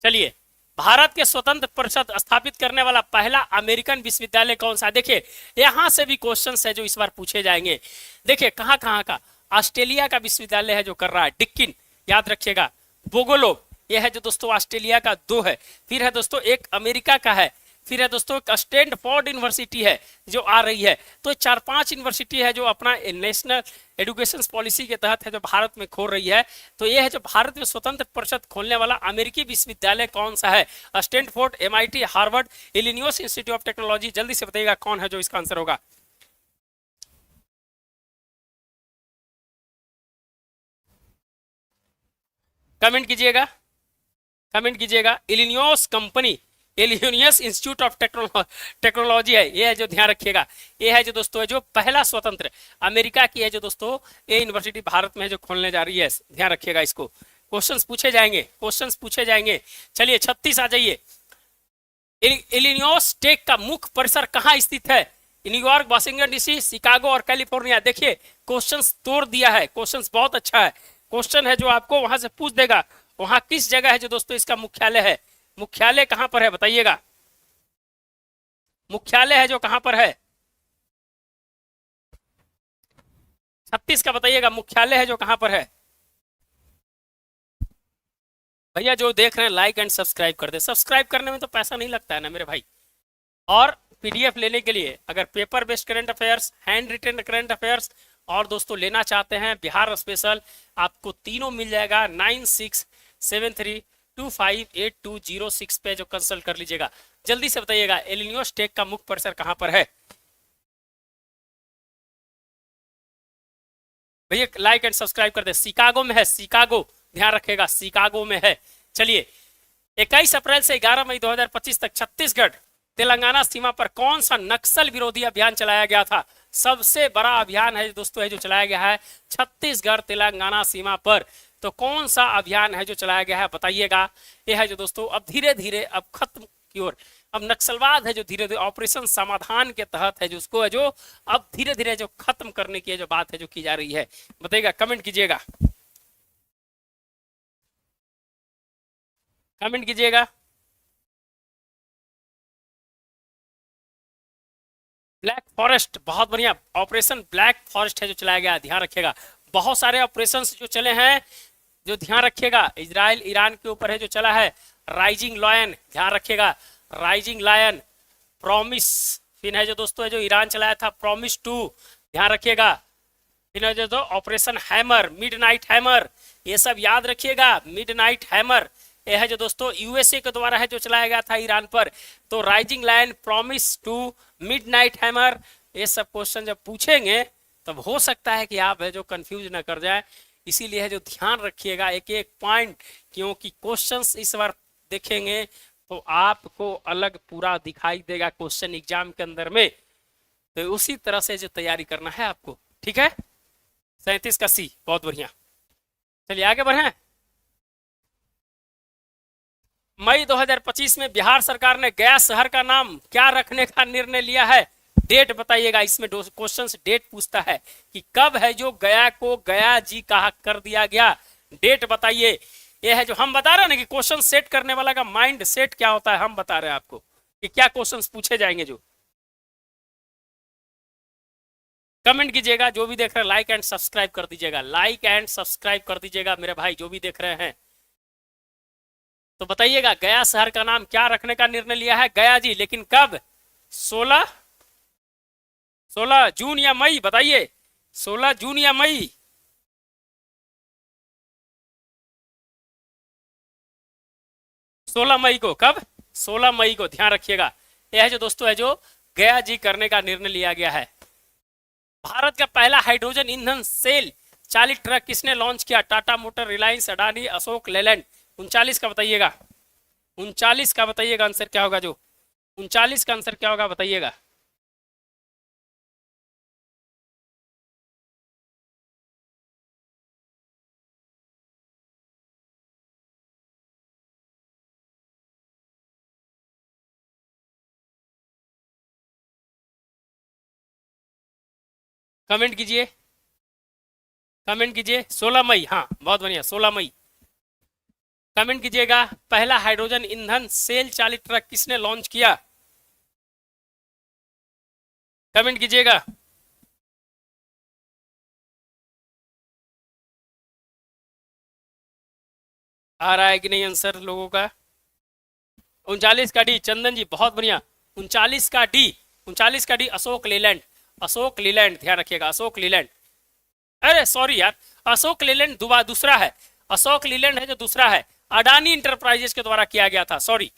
चलिए, भारत के स्वतंत्र परिषद स्थापित करने वाला पहला अमेरिकन विश्वविद्यालय कौन सा है? देखिए यहां से भी क्वेश्चंस है जो इस बार पूछे जाएंगे। देखिए कहां कहां का, ऑस्ट्रेलिया का विश्वविद्यालय है जो कर रहा है, डिक्किन, याद रखिएगा। बोगोलोव, यह है जो दोस्तों ऑस्ट्रेलिया का 2 है। फिर है दोस्तों एक अमेरिका का है, फिर है दोस्तों एक स्टैनफोर्ड यूनिवर्सिटी है जो आ रही है। तो 4-5 यूनिवर्सिटी है जो अपना नेशनल एजुकेशन पॉलिसी के तहत है जो भारत में खोल रही है। तो यह है जो भारत में स्वतंत्र परिषद खोलने वाला अमेरिकी विश्वविद्यालय कौन सा है? Stanford, MIT, Harvard, Illinois institute of technology. जल्दी से बताइएगा कौन है जो इसका आंसर होगा। कमेंट कीजिएगा, कमेंट कीजिएगा। इलिनोइस इंस्टीट्यूट ऑफ टेक्नोलॉजी है, ये है जो, ध्यान रखिएगा। ये है जो दोस्तों है जो पहला स्वतंत्र अमेरिका की है जो दोस्तों ये यूनिवर्सिटी भारत में है जो खोलने जा रही है, ध्यान रखिएगा इसको। क्वेश्चंस पूछे जाएंगे, क्वेश्चंस पूछे जाएंगे। चलिए 36 आ जाइए। इलिनोइस टेक का मुख्य परिसर कहाँ स्थित है? न्यूयॉर्क, वाशिंगटन डीसी, शिकागो और कैलिफोर्निया। देखिए क्वेश्चंस तोड़ दिया है, क्वेश्चंस बहुत अच्छा है। क्वेश्चन है जो आपको वहां से पूछ देगा वहां किस जगह है जो दोस्तों इसका मुख्यालय है। मुख्यालय कहां पर है बताइएगा, मुख्यालय है जो कहां पर है? 36 का बताइएगा, मुख्यालय है जो कहां पर है? भैया जो देख रहे हैं लाइक एंड सब्सक्राइब कर दे, सब्सक्राइब करने में तो पैसा नहीं लगता है ना मेरे भाई। और पीडीएफ लेने के लिए अगर paper based current affairs, hand written current affairs और दोस्तों लेना चाहते हैं बिहार स्पेशल, आपको तीनों मिल जाएगा 9673258206 पे जो कंसल्ट कर लीजिएगा। जल्दी से बताइएगा इलिनोइस टेक का मुख्य परिसर कहां पर है? भैया लाइक एंड सब्सक्राइब कर दे। शिकागो में है, शिकागो, ध्यान रखेगा, शिकागो में है। चलिए 21 अप्रैल से 11 मई 2025 तक छत्तीसगढ़ तेलंगाना सीमा पर कौन सा नक्सल विरोधी अभियान चलाया गया था? सबसे बड़ा अभियान है दोस्तों है जो चलाया गया है छत्तीसगढ़ तेलंगाना सीमा पर। तो कौन सा अभियान है जो चलाया गया है बताइएगा। यह है जो दोस्तों अब धीरे धीरे अब खत्म की ओर, अब नक्सलवाद है जो धीरे धीरे ऑपरेशन समाधान के तहत है जो उसको है जो अब धीरे धीरे जो खत्म करने की जो बात है जो की जा रही है, बताइएगा, कमेंट कीजिएगा, कमेंट कीजिएगा। ब्लैक फॉरेस्ट, बहुत बढ़िया, ऑपरेशन ब्लैक फॉरेस्ट है जो चलाया गया, ध्यान रखिएगा। बहुत सारे ऑपरेशन जो चले हैं जो, ध्यान रखिएगा, इजराइल ईरान के ऊपर है जो चला है। राइजिंग लायन, ध्यान रखिएगा, राइजिंग लायन, प्रॉमिस, फिर है जो दोस्तों है जो ईरान चलाया था प्रॉमिस 2, ध्यान रखिएगा। फिर है जो ऑपरेशन हैमर, मिडनाइट हैमर, ये सब याद रखिएगा, मिडनाइट हैमर। यह है जो दोस्तों यूएसए के द्वारा है जो चलाया गया था ईरान पर। तो rising lion, promise 2, midnight hammer, ये सब क्वेश्चन जब पूछेंगे तब हो सकता है कि आप है जो कंफ्यूज ना कर जाए, इसीलिए है जो ध्यान रखिएगा एक एक पॉइंट, क्योंकि क्वेश्चंस इस बार देखेंगे तो आपको अलग पूरा दिखाई देगा क्वेश्चन एग्जाम के अंदर में। तो उसी तरह से जो तैयारी करना है आपको, ठीक है। 37 का सी, बहुत बढ़िया। चलिए आगे बढ़े। मई 2025 में बिहार सरकार ने गया शहर का नाम क्या रखने का निर्णय लिया है? डेट बताइएगा। इसमें क्वेश्चन डेट पूछता है कि कब है जो गया को गया जी कहा कर दिया गया। डेट बताइए। ये है जो हम बता रहे हैं ना कि क्वेश्चन सेट करने वाला का माइंड सेट क्या होता है, हम बता रहे हैं आपको कि क्या क्वेश्चंस पूछे जाएंगे। जो कमेंट कीजिएगा, जो भी देख रहे हैं लाइक एंड सब्सक्राइब कर दीजिएगा, लाइक एंड सब्सक्राइब कर दीजिएगा मेरे भाई जो भी देख रहे हैं। तो बताइएगा गया शहर का नाम क्या रखने का निर्णय लिया है? गया जी, लेकिन कब? 16 जून या मई? बताइए 16 जून या मई? सोलह मई को। कब? 16 मई को, ध्यान रखिएगा। यह है जो दोस्तों है जो गया जी करने का निर्णय लिया गया है। भारत का पहला हाइड्रोजन ईंधन सेल चालित ट्रक किसने लॉन्च किया? टाटा मोटर, रिलायंस, अडानी, अशोक लेलैंड। 39 का बताइएगा। 39 का बताइएगा आंसर क्या होगा। जो 39 का आंसर क्या होगा बताइएगा। कमेंट कीजिए, कमेंट कीजिए। 16 मई, हाँ बहुत बढ़िया, 16 मई। कमेंट कीजिएगा पहला हाइड्रोजन ईंधन सेल चालित ट्रक किसने लॉन्च किया? कमेंट कीजिएगा। आ रहा है कि नहीं आंसर लोगों का? 39 का डी, चंदन जी बहुत बढ़िया। 39 का डी, 39 का डी अशोक लेलैंड। अशोक लेलैंड, ध्यान रखिएगा अशोक लेलैंड। अरे सॉरी यार, अशोक लेलैंड दूसरा है। अशोक लीलैंड है जो दूसरा है, अडानी इंटरप्राइजेस के द्वारा किया गया था, सॉरी।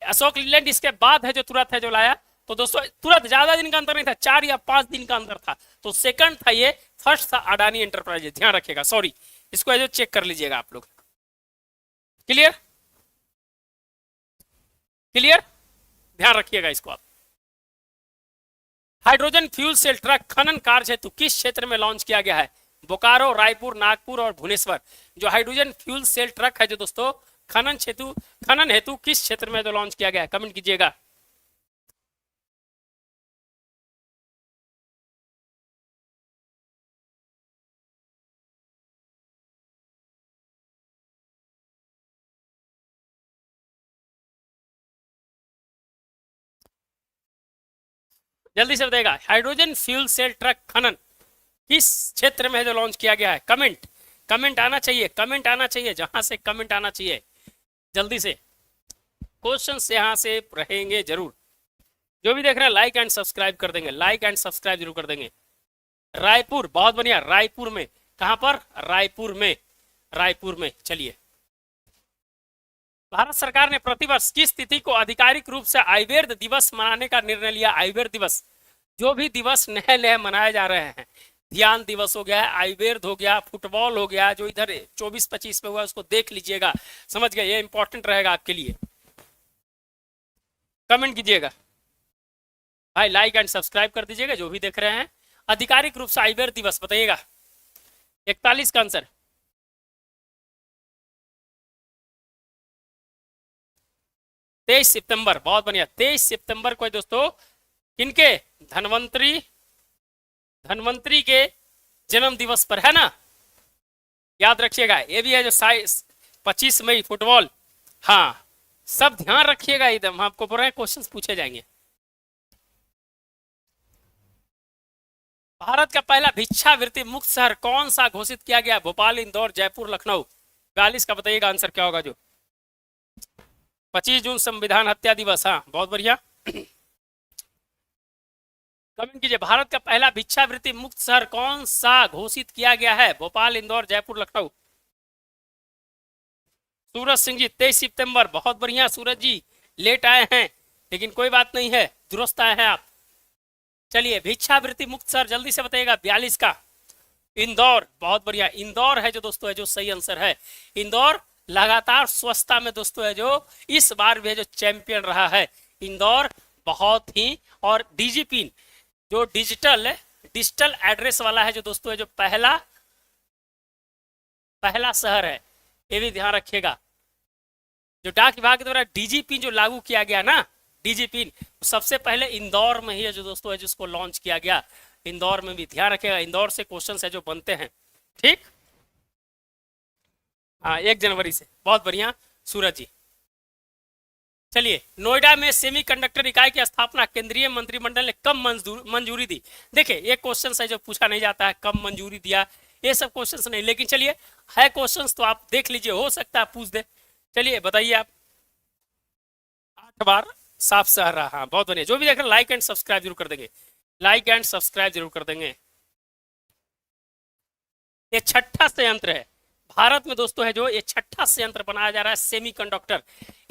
अशोक लीलैंड इसके बाद है जो तुरंत है जो लाया। तो दोस्तों तुरंत, ज्यादा दिन का अंतर नहीं था, 4 या 5 दिन का अंतर था। तो सेकंड था ये, फर्स्ट था अडानी इंटरप्राइजेस, ध्यान रखिएगा। सॉरी, इसको है जो चेक कर लीजिएगा आप लोग। क्लियर? क्लियर? ध्यान रखिएगा इसको आप। हाइड्रोजन फ्यूल सेल ट्रक खनन कार्य हेतु किस क्षेत्र में लॉन्च किया गया है? बोकारो, रायपुर, नागपुर और भुवनेश्वर। जो हाइड्रोजन फ्यूल सेल ट्रक है जो दोस्तों खनन हेतु किस क्षेत्र में जो लॉन्च किया गया है? कमेंट कीजिएगा। जल्दी से बताइएगा, हाइड्रोजन फ्यूल सेल ट्रक खनन किस क्षेत्र में है जो लॉन्च किया गया है? कमेंट, कमेंट आना चाहिए, कमेंट आना चाहिए, जहां से कमेंट आना चाहिए जल्दी से। क्वेश्चन यहां से रहेंगे जरूर। जो भी देख रहे हैं लाइक एंड सब्सक्राइब कर देंगे, लाइक एंड सब्सक्राइब जरूर कर देंगे। रायपुर, बहुत बढ़िया, रायपुर में। कहां पर? रायपुर में, रायपुर में। चलिए, भारत सरकार ने प्रतिवर्ष किस तिथि को आधिकारिक रूप से आयुर्वेद दिवस मनाने का निर्णय लिया? आयुर्वेद दिवस, जो भी दिवस नए नए मनाए जा रहे हैं, ध्यान दिवस हो गया, आयुर्वेद हो गया, फुटबॉल हो गया, जो इधर 24-25 में हुआ उसको देख लीजिएगा, समझ गए? ये इंपॉर्टेंट रहेगा आपके लिए। कमेंट कीजिएगा भाई, लाइक एंड सब्सक्राइब कर दीजिएगा जो भी देख रहे हैं। आधिकारिक रूप से आयुर्वेद दिवस बताइएगा। 41 का आंसर। 23 सितंबर, बहुत बढ़िया। 23 सितंबर को दोस्तों किनके? धनवंतरी, धनवंतरी के जन्म दिवस पर, है ना? याद रखिएगा। ये भी है जो 25 मई फुटबॉल। हाँ, सब ध्यान रखिएगा एकदम, आपको पूरा क्वेश्चंस पूछे जाएंगे। भारत का पहला भिक्षावृत्ति मुक्त शहर कौन सा घोषित किया गया? भोपाल, इंदौर, जयपुर, लखनऊ। 42 का बताइएगा आंसर क्या होगा। जो 25 जून संविधान हत्या दिवस, हाँ बहुत बढ़िया। कमेंट कीजिए, भारत का पहला भिक्षावृत्ति मुक्त शहर कौन सा घोषित किया गया है? भोपाल, इंदौर, जयपुर, लखनऊ। सूरज सिंह जी 23 सितंबर, बहुत बढ़िया सूरज जी, लेट आए हैं लेकिन कोई बात नहीं है, दुरुस्त आए हैं आप। चलिए, भिक्षावृत्ति मुक्त शहर जल्दी से बताइएगा। 42 का इंदौर, बहुत बढ़िया। इंदौर है जो दोस्तों है जो सही आंसर है। इंदौर लगातार स्वच्छता में दोस्तों है जो इस बार भी है जो चैंपियन रहा है इंदौर, बहुत ही। और डीजीपी जो डिजिटल एड्रेस वाला है जो दोस्तों है जो पहला पहला शहर है, ये भी ध्यान रखिएगा। जो डाक विभाग के द्वारा डीजीपी जो लागू किया गया ना, डीजीपी सबसे पहले इंदौर में ही है जो दोस्तों है जिसको लॉन्च किया गया, इंदौर में भी ध्यान रखिएगा। इंदौर से क्वेश्चन है जो बनते हैं, ठीक। हाँ 1 जनवरी से, बहुत बढ़िया सूरज जी। चलिए, नोएडा में सेमीकंडक्टर इकाई की स्थापना केंद्रीय मंत्रिमंडल ने कब मंजूरी दी। देखिए ये क्वेश्चन है जो पूछा नहीं जाता है, कब मंजूरी दिया, ये सब क्वेश्चन नहीं, लेकिन चलिए है क्वेश्चन तो आप देख लीजिए, हो सकता है पूछ दे। चलिए बताइए आप। 8 बार साफ शहर रहा। हाँ बहुत बढ़िया, जो भी देख रहे हैं लाइक एंड सब्सक्राइब जरूर कर देंगे, लाइक एंड सब्सक्राइब जरूर कर देंगे। ये छठा संयंत्र है भारत में दोस्तों है जो, ये छठा संयंत्र बनाया जा रहा है सेमीकंडक्टर।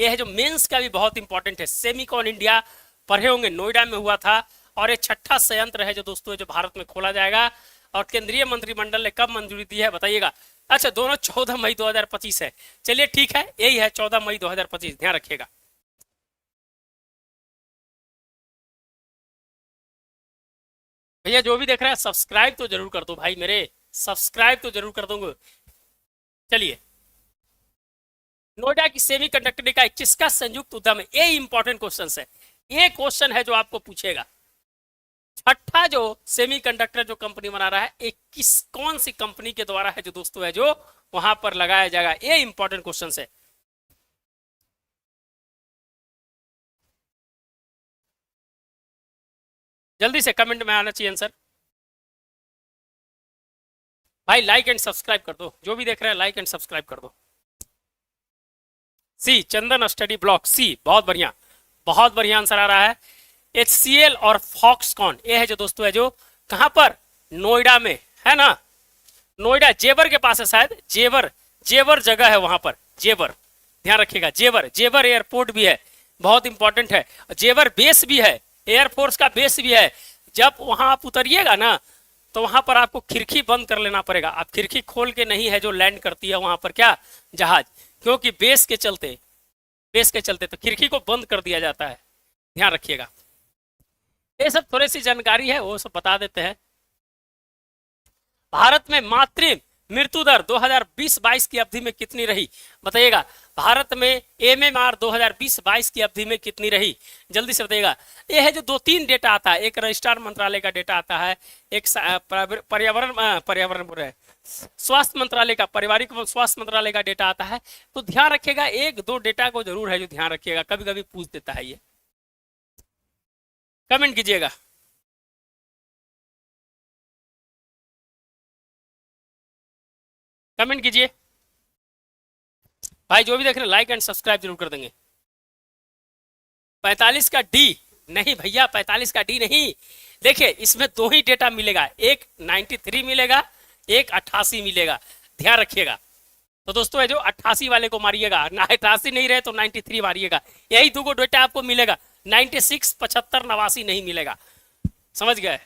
ये है जो मेंस का भी बहुत इंपॉर्टेंट है, सेमीकॉन इंडिया पढ़े होंगे, नोएडा में हुआ था। और ये छठा संयंत्र है जो दोस्तों जो भारत में खोला जाएगा। और केंद्रीय मंत्रिमंडल ने कब मंजूरी दी है बताइएगा। अच्छा, दोनों 14 मई 2025 है। चलिए ठीक है, यही है 14 मई 2025, ध्यान रखिएगा। भैया जो भी देख रहे हैं सब्सक्राइब तो जरूर कर दो भाई मेरे, सब्सक्राइब तो जरूर कर दूंगा। चलिए, नोएडा की सेमीकंडक्टर इकाई किसका संयुक्त उद्यम है, ये इंपॉर्टेंट क्वेश्चन है। ये क्वेश्चन है जो आपको पूछेगा। छठा जो सेमीकंडक्टर जो कंपनी बना रहा है, एक कौन सी कंपनी के द्वारा है जो दोस्तों है जो वहां पर लगाया जाएगा, ये इंपॉर्टेंट क्वेश्चन है। जल्दी से कमेंट में आना चाहिए आंसर। भाई लाइक एंड सब्सक्राइब कर दो, जो भी देख रहे हैं लाइक एंड सब्सक्राइब कर दो। सी, चंदन स्टडी ब्लॉक, सी, बहुत बढ़िया, बहुत बढ़िया आंसर आ रहा है। HCL और फॉक्सकॉन, ये है जो दोस्तों है जो कहां पर, नोएडा में है ना, नोएडा जेवर के पास है शायद, जेवर जगह है वहां पर, जेवर, ध्यान रखिएगा। जेवर एयरपोर्ट भी है, बहुत इंपॉर्टेंट है। जेवर बेस भी है, एयरफोर्स का बेस भी है। जब वहां आप उतरिएगा ना तो वहां पर आपको खिड़की बंद कर लेना पड़ेगा, आप खिड़की खोल के नहीं है जो लैंड करती है वहां पर क्या, जहाज, क्योंकि बेस के चलते तो खिड़की को बंद कर दिया जाता है, ध्यान रखिएगा। ये सब थोड़ी सी जानकारी है, वो सब बता देते हैं। भारत में मातृ मृत्यु दर 2020-22 की अवधि में कितनी रही बताइएगा। भारत में एमएमआर 2020-22 की अवधि में कितनी रही, जल्दी से बताइएगा। ये है जो 2-3 डेटा आता है, एक रजिस्ट्रार मंत्रालय का डेटा आता है, एक पर्यावरण बोल रहे हैं, स्वास्थ्य मंत्रालय का, पारिवारिक स्वास्थ्य मंत्रालय का डेटा आता है। तो ध्यान रखिएगा, 1-2 डेटा को जरूर है जो ध्यान रखिएगा, कभी कभी पूछ देता है ये। कमेंट कीजिएगा। कमेंट कीजिए भाई, जो भी देख रहे हैं लाइक एंड सब्सक्राइब जरूर कर देंगे। 45 का डी नहीं भैया, 45 का डी नहीं। देखिए इसमें 2 ही डेटा मिलेगा, एक 93 मिलेगा, एक 88 मिलेगा, ध्यान रखिएगा। तो दोस्तों है जो 88 वाले को मारिएगा, ना 88 नहीं रहे तो 93 मारिएगा, यही 2 डेटा आपको मिलेगा। 96, 75, 89 नहीं मिलेगा, समझ गए।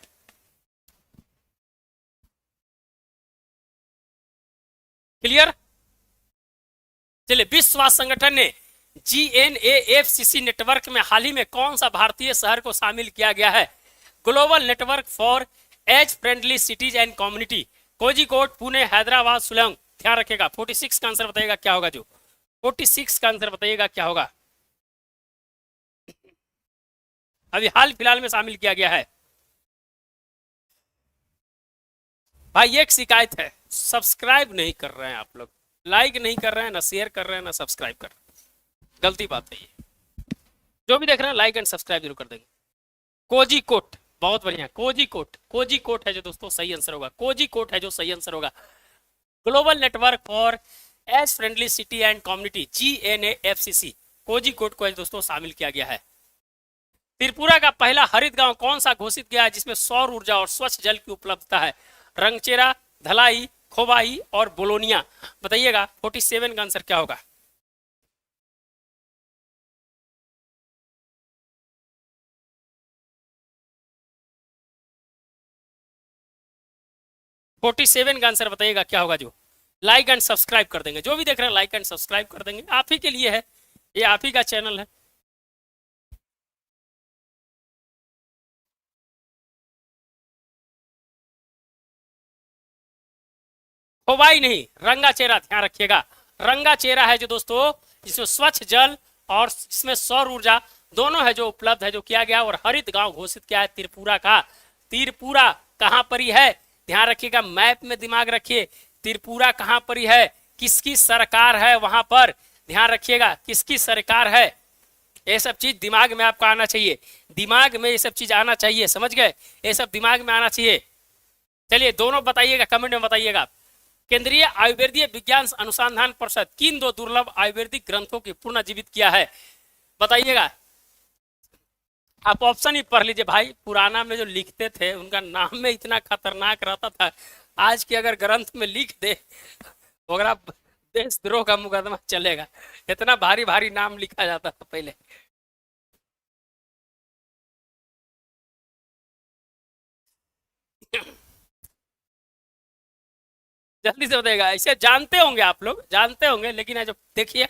क्लियर। चलिए, विश्व स्वास्थ्य संगठन ने GNAFCC नेटवर्क में हाल ही में कौन सा भारतीय शहर को शामिल किया गया है। Global network for age friendly cities and community, Kozhikode, Pune, Hyderabad, Shillong, ध्यान रखेगा। 46 का आंसर बताइएगा क्या होगा, जो 46 का आंसर बताइएगा क्या होगा, अभी हाल फिलहाल में शामिल किया गया है। भाई एक शिकायत है, सब्सक्राइब नहीं कर रहे हैं आप लोग, लाइक नहीं कर रहे हैं, ना शेयर कर रहे हैं, ना सब्सक्राइब कर रहे हैं, गलती बात है ये। जो भी देख रहे हैं लाइक एंड सब्सक्राइब जरूर कर देंगे। कोझिकोड, बहुत बढ़िया, कोझिकोड है जो दोस्तों सही आंसर होगा, कोझिकोड है जो सही आंसर होगा। Global network for age friendly city and community, GNAFCC, Kozhikode को दोस्तों शामिल किया गया है। त्रिपुरा का पहला हरित गांव कौन सा घोषित किया है जिसमें सौर ऊर्जा और स्वच्छ जल की उपलब्धता है। रंगचेरा, धलाई, खोबाई और बोलोनिया, बताइएगा 47 का आंसर क्या होगा। फोर्टी सेवन का आंसर बताइएगा क्या होगा, जो लाइक एंड सब्सक्राइब कर देंगे। जो भी देख रहे हैं लाइक एंड सब्सक्राइब कर देंगे, आप ही के लिए है, ये आप ही का चैनल है। खोवाई नहीं, रंगा चेहरा, ध्यान रखिएगा। रंगा चेहरा है जो दोस्तों, जिसमें स्वच्छ जल और इसमें सौर ऊर्जा दोनों है जो उपलब्ध है, जो किया गया, और हरित गांव घोषित किया है त्रिपुरा का। त्रिपुरा कहां पर ही है, ध्यान रखिएगा, मैप में दिमाग रखिए। त्रिपुरा कहां पर ही है, किसकी सरकार है वहां पर, ध्यान रखिएगा, किसकी सरकार है। ये सब चीज दिमाग में आपका आना चाहिए, दिमाग में ये सब चीज आना चाहिए, समझ गए, ये सब दिमाग में आना चाहिए। चलिए दोनों बताइएगा, कमेंट में बताइएगा। केंद्रीय आयुर्वेदीय विज्ञान अनुसंधान परिषद किन दो दुर्लभ आयुर्वेदिक ग्रंथों की पुनर्जीवित किया है, बताइएगा। आप ऑप्शन ही पढ़ लीजिए भाई, पुराना में जो लिखते थे उनका नाम में इतना खतरनाक रहता था, आज के अगर ग्रंथ में लिख दे तो अगर आप देशद्रोह का मुकदमा चलेगा, इतना भारी भारी नाम लिखा जाता था पहले। जल्दी से बताइएगा, ऐसे जानते होंगे आप लोग, जानते होंगे, लेकिन जो देखिए,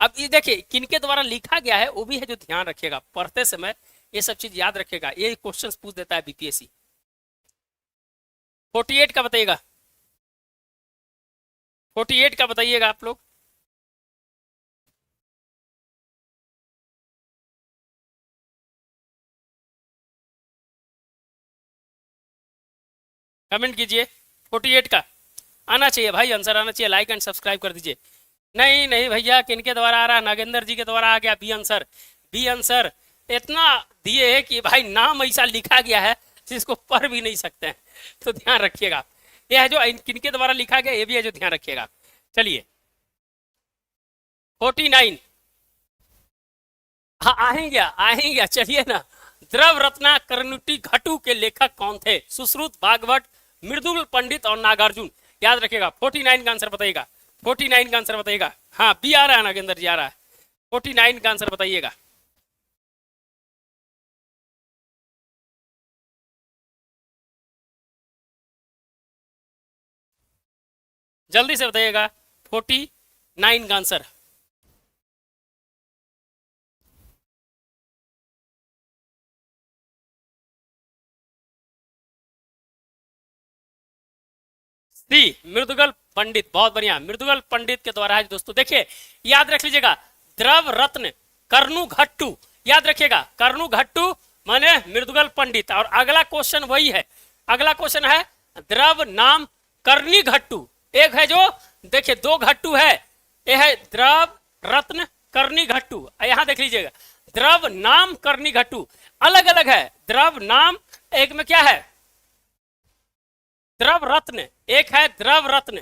अब ये देखिए किनके द्वारा लिखा गया है वो भी है जो ध्यान रखिएगा, पढ़ते समय ये सब चीज याद रखिएगा, ये क्वेश्चन पूछ देता है बीपीएससी। 48 का बताइएगा, 48 का बताइएगा आप लोग। कमेंट कीजिए, 48 का आना चाहिए भाई, आंसर आना चाहिए, लाइक एंड सब्सक्राइब कर दीजिए। नहीं नहीं भैया, किनके द्वारा आ रहा है, नागेंद्र जी के द्वारा आ गया बी आंसर। बी आंसर इतना दिए है कि भाई नाम ऐसा लिखा गया है जिसको पढ़ भी नहीं सकते हैं, तो ध्यान रखिएगा। यह है जो किनके द्वारा लिखा गया, ये भी है जो ध्यान रखिएगा। चलिए 49, हाँ आएंगे, चलिए ना। द्रव रत्ना करनुटी घटू के लेखक कौन थे, सुश्रुत, भागवत, मृदुल पंडित और नागार्जुन, याद रखिएगा। 49 का आंसर बताइएगा, 49 का आंसर बताइएगा। हाँ बी आ रहा है, नागेंद्र जी आ रहा है, 49 का आंसर बताइएगा। जल्दी से बताइएगा, 49 का आंसर। सी मृदुगल पंडित, बहुत बढ़िया, मृदुगल पंडित के द्वारा है दोस्तों। देखिए याद रख लीजिएगा, द्रव रत्न कर्णुघट्टू, याद रखिएगा, कर्णुघट्टू माने मृदुगल पंडित। और अगला क्वेश्चन वही है, अगला क्वेश्चन है द्रव नाम कर्णिघट्टू। एक है जो देखिए दो घट्टू है, यह है द्रव रत्न कर्णिघट्टू, यहां देख लीजिएगा द्रव नाम कर्णिघट्टू, अलग अलग है। द्रव नाम एक में क्या है, द्रव रत्न, एक है द्रव रत्न,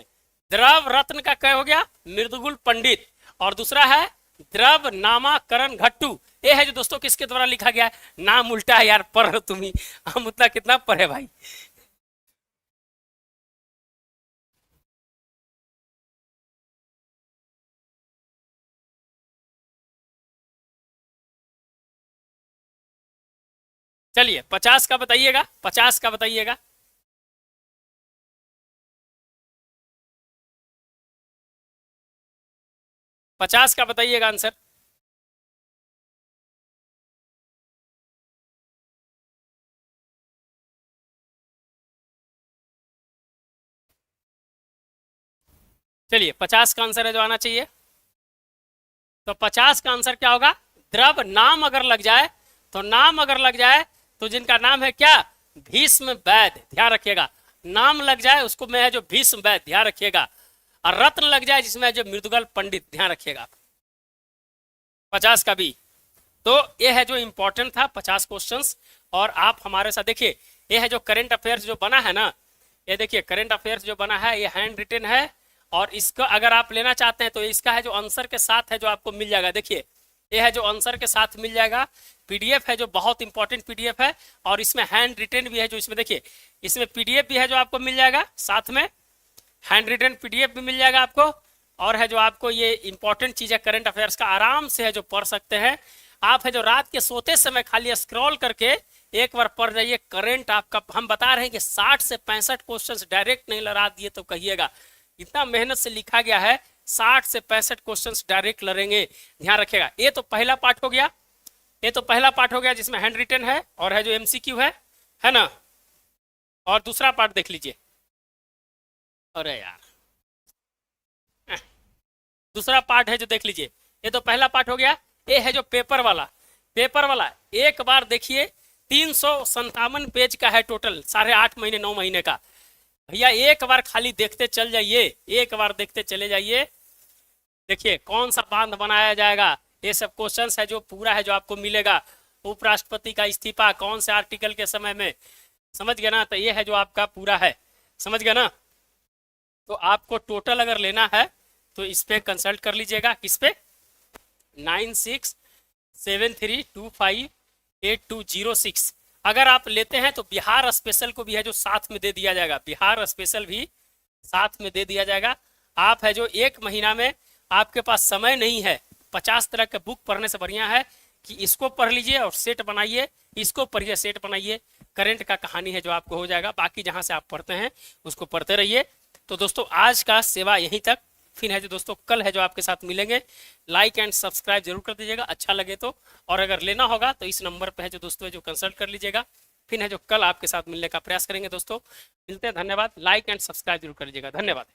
द्रव रत्न का क्या हो गया, मृदुगुल पंडित, और दूसरा है द्रव नामाकरण घट्टू। ये है जो दोस्तों किसके द्वारा लिखा गया है, नाम उल्टा है यार, पढ़ तुम ही, हम उतना कितना पढ़े भाई। चलिए 50 का बताइएगा, 50 का बताइएगा। पचास का बताइएगा आंसर। चलिए 50 का आंसर है जो आना चाहिए, तो 50 का आंसर क्या होगा, द्रव नाम अगर लग जाए, तो नाम अगर लग जाए तो जिनका नाम है क्या, भीष्म वैद्य, ध्यान रखिएगा, नाम लग जाए उसको में है जो भीष्म वैद्य, ध्यान रखिएगा, और रत्न लग जाए जिसमें है जो मृदुगल पंडित, ध्यान रखिएगा। 50 का भी, तो ये है जो इंपॉर्टेंट था 50 क्वेश्चंस। और आप हमारे साथ देखिए, ये है जो करंट अफेयर्स जो बना है ना, ये देखिए करंट अफेयर्स जो बना है, ये हैंड रिटन है, और इसका अगर आप लेना चाहते हैं तो इसका है जो आंसर के साथ है जो आपको मिल जाएगा। देखिए ये है जो आंसर के साथ मिल जाएगा, पीडीएफ है जो बहुत इंपॉर्टेंट पीडीएफ है, और इसमें हैंड रिटन भी है जो, इसमें देखिए इसमें पीडीएफ भी है जो आपको मिल जाएगा, साथ में हैंड रिटन पीडीएफ भी मिल जाएगा आपको, और है जो आपको ये इंपॉर्टेंट चीज है करंट अफेयर्स का, आराम से है जो पढ़ सकते हैं आप। है जो रात के सोते समय खाली स्क्रॉल करके एक बार पढ़ जाइए करंट आपका। हम बता रहे हैं कि 60 से 65 क्वेश्चंस डायरेक्ट नहीं लड़ा दिए तो कहिएगा, इतना मेहनत से लिखा गया है, 60 से 65 क्वेश्चंस डायरेक्ट लड़ेंगे, ध्यान रखेगा। ये तो पहला पार्ट हो गया, ये तो पहला पार्ट हो गया जिसमें हैंड रिटन है और है जो एमसीक्यू है ना। और दूसरा पार्ट देख लीजिए। अरे यार, दूसरा पार्ट है जो देख लीजिए। ये तो पहला पार्ट हो गया। ये है जो पेपर वाला, पेपर वाला एक बार देखिए, 357 पेज का है टोटल, 8.5 महीने 9 महीने का। भैया एक बार खाली देखते चल जाइए, एक बार देखते चले जाइए। देखिए कौन सा बांध बनाया जाएगा, ये सब क्वेश्चंस है जो पूरा है जो आपको मिलेगा। उपराष्ट्रपति का इस्तीफा कौन से आर्टिकल के समय में, समझ गया ना। तो ये है जो आपका पूरा है, समझ गया ना। तो आपको टोटल अगर लेना है तो इस पे कंसल्ट कर लीजिएगा, किस पे, 9673258206। अगर आप लेते हैं तो बिहार स्पेशल को भी है जो साथ में दे दिया जाएगा, बिहार स्पेशल भी साथ में दे दिया जाएगा। आप है जो 1 महीना में आपके पास समय नहीं है, 50 तरह के बुक पढ़ने से बढ़िया है कि इसको पढ़ लीजिए और सेट बनाइए, इसको पढ़िए सेट बनाइए। करंट का कहानी है जो आपको हो जाएगा, बाकी जहां से आप पढ़ते हैं उसको पढ़ते रहिए। तो दोस्तों आज का सेवा यहीं तक, फिर है जो दोस्तों कल है जो आपके साथ मिलेंगे। लाइक एंड सब्सक्राइब जरूर कर दीजिएगा अच्छा लगे तो, और अगर लेना होगा तो इस नंबर पे है जो दोस्तों है जो कंसल्ट कर लीजिएगा। फिर है जो कल आपके साथ मिलने का प्रयास करेंगे दोस्तों। मिलते हैं, धन्यवाद। लाइक एंड सब्सक्राइब जरूर कर लीजिएगा, धन्यवाद।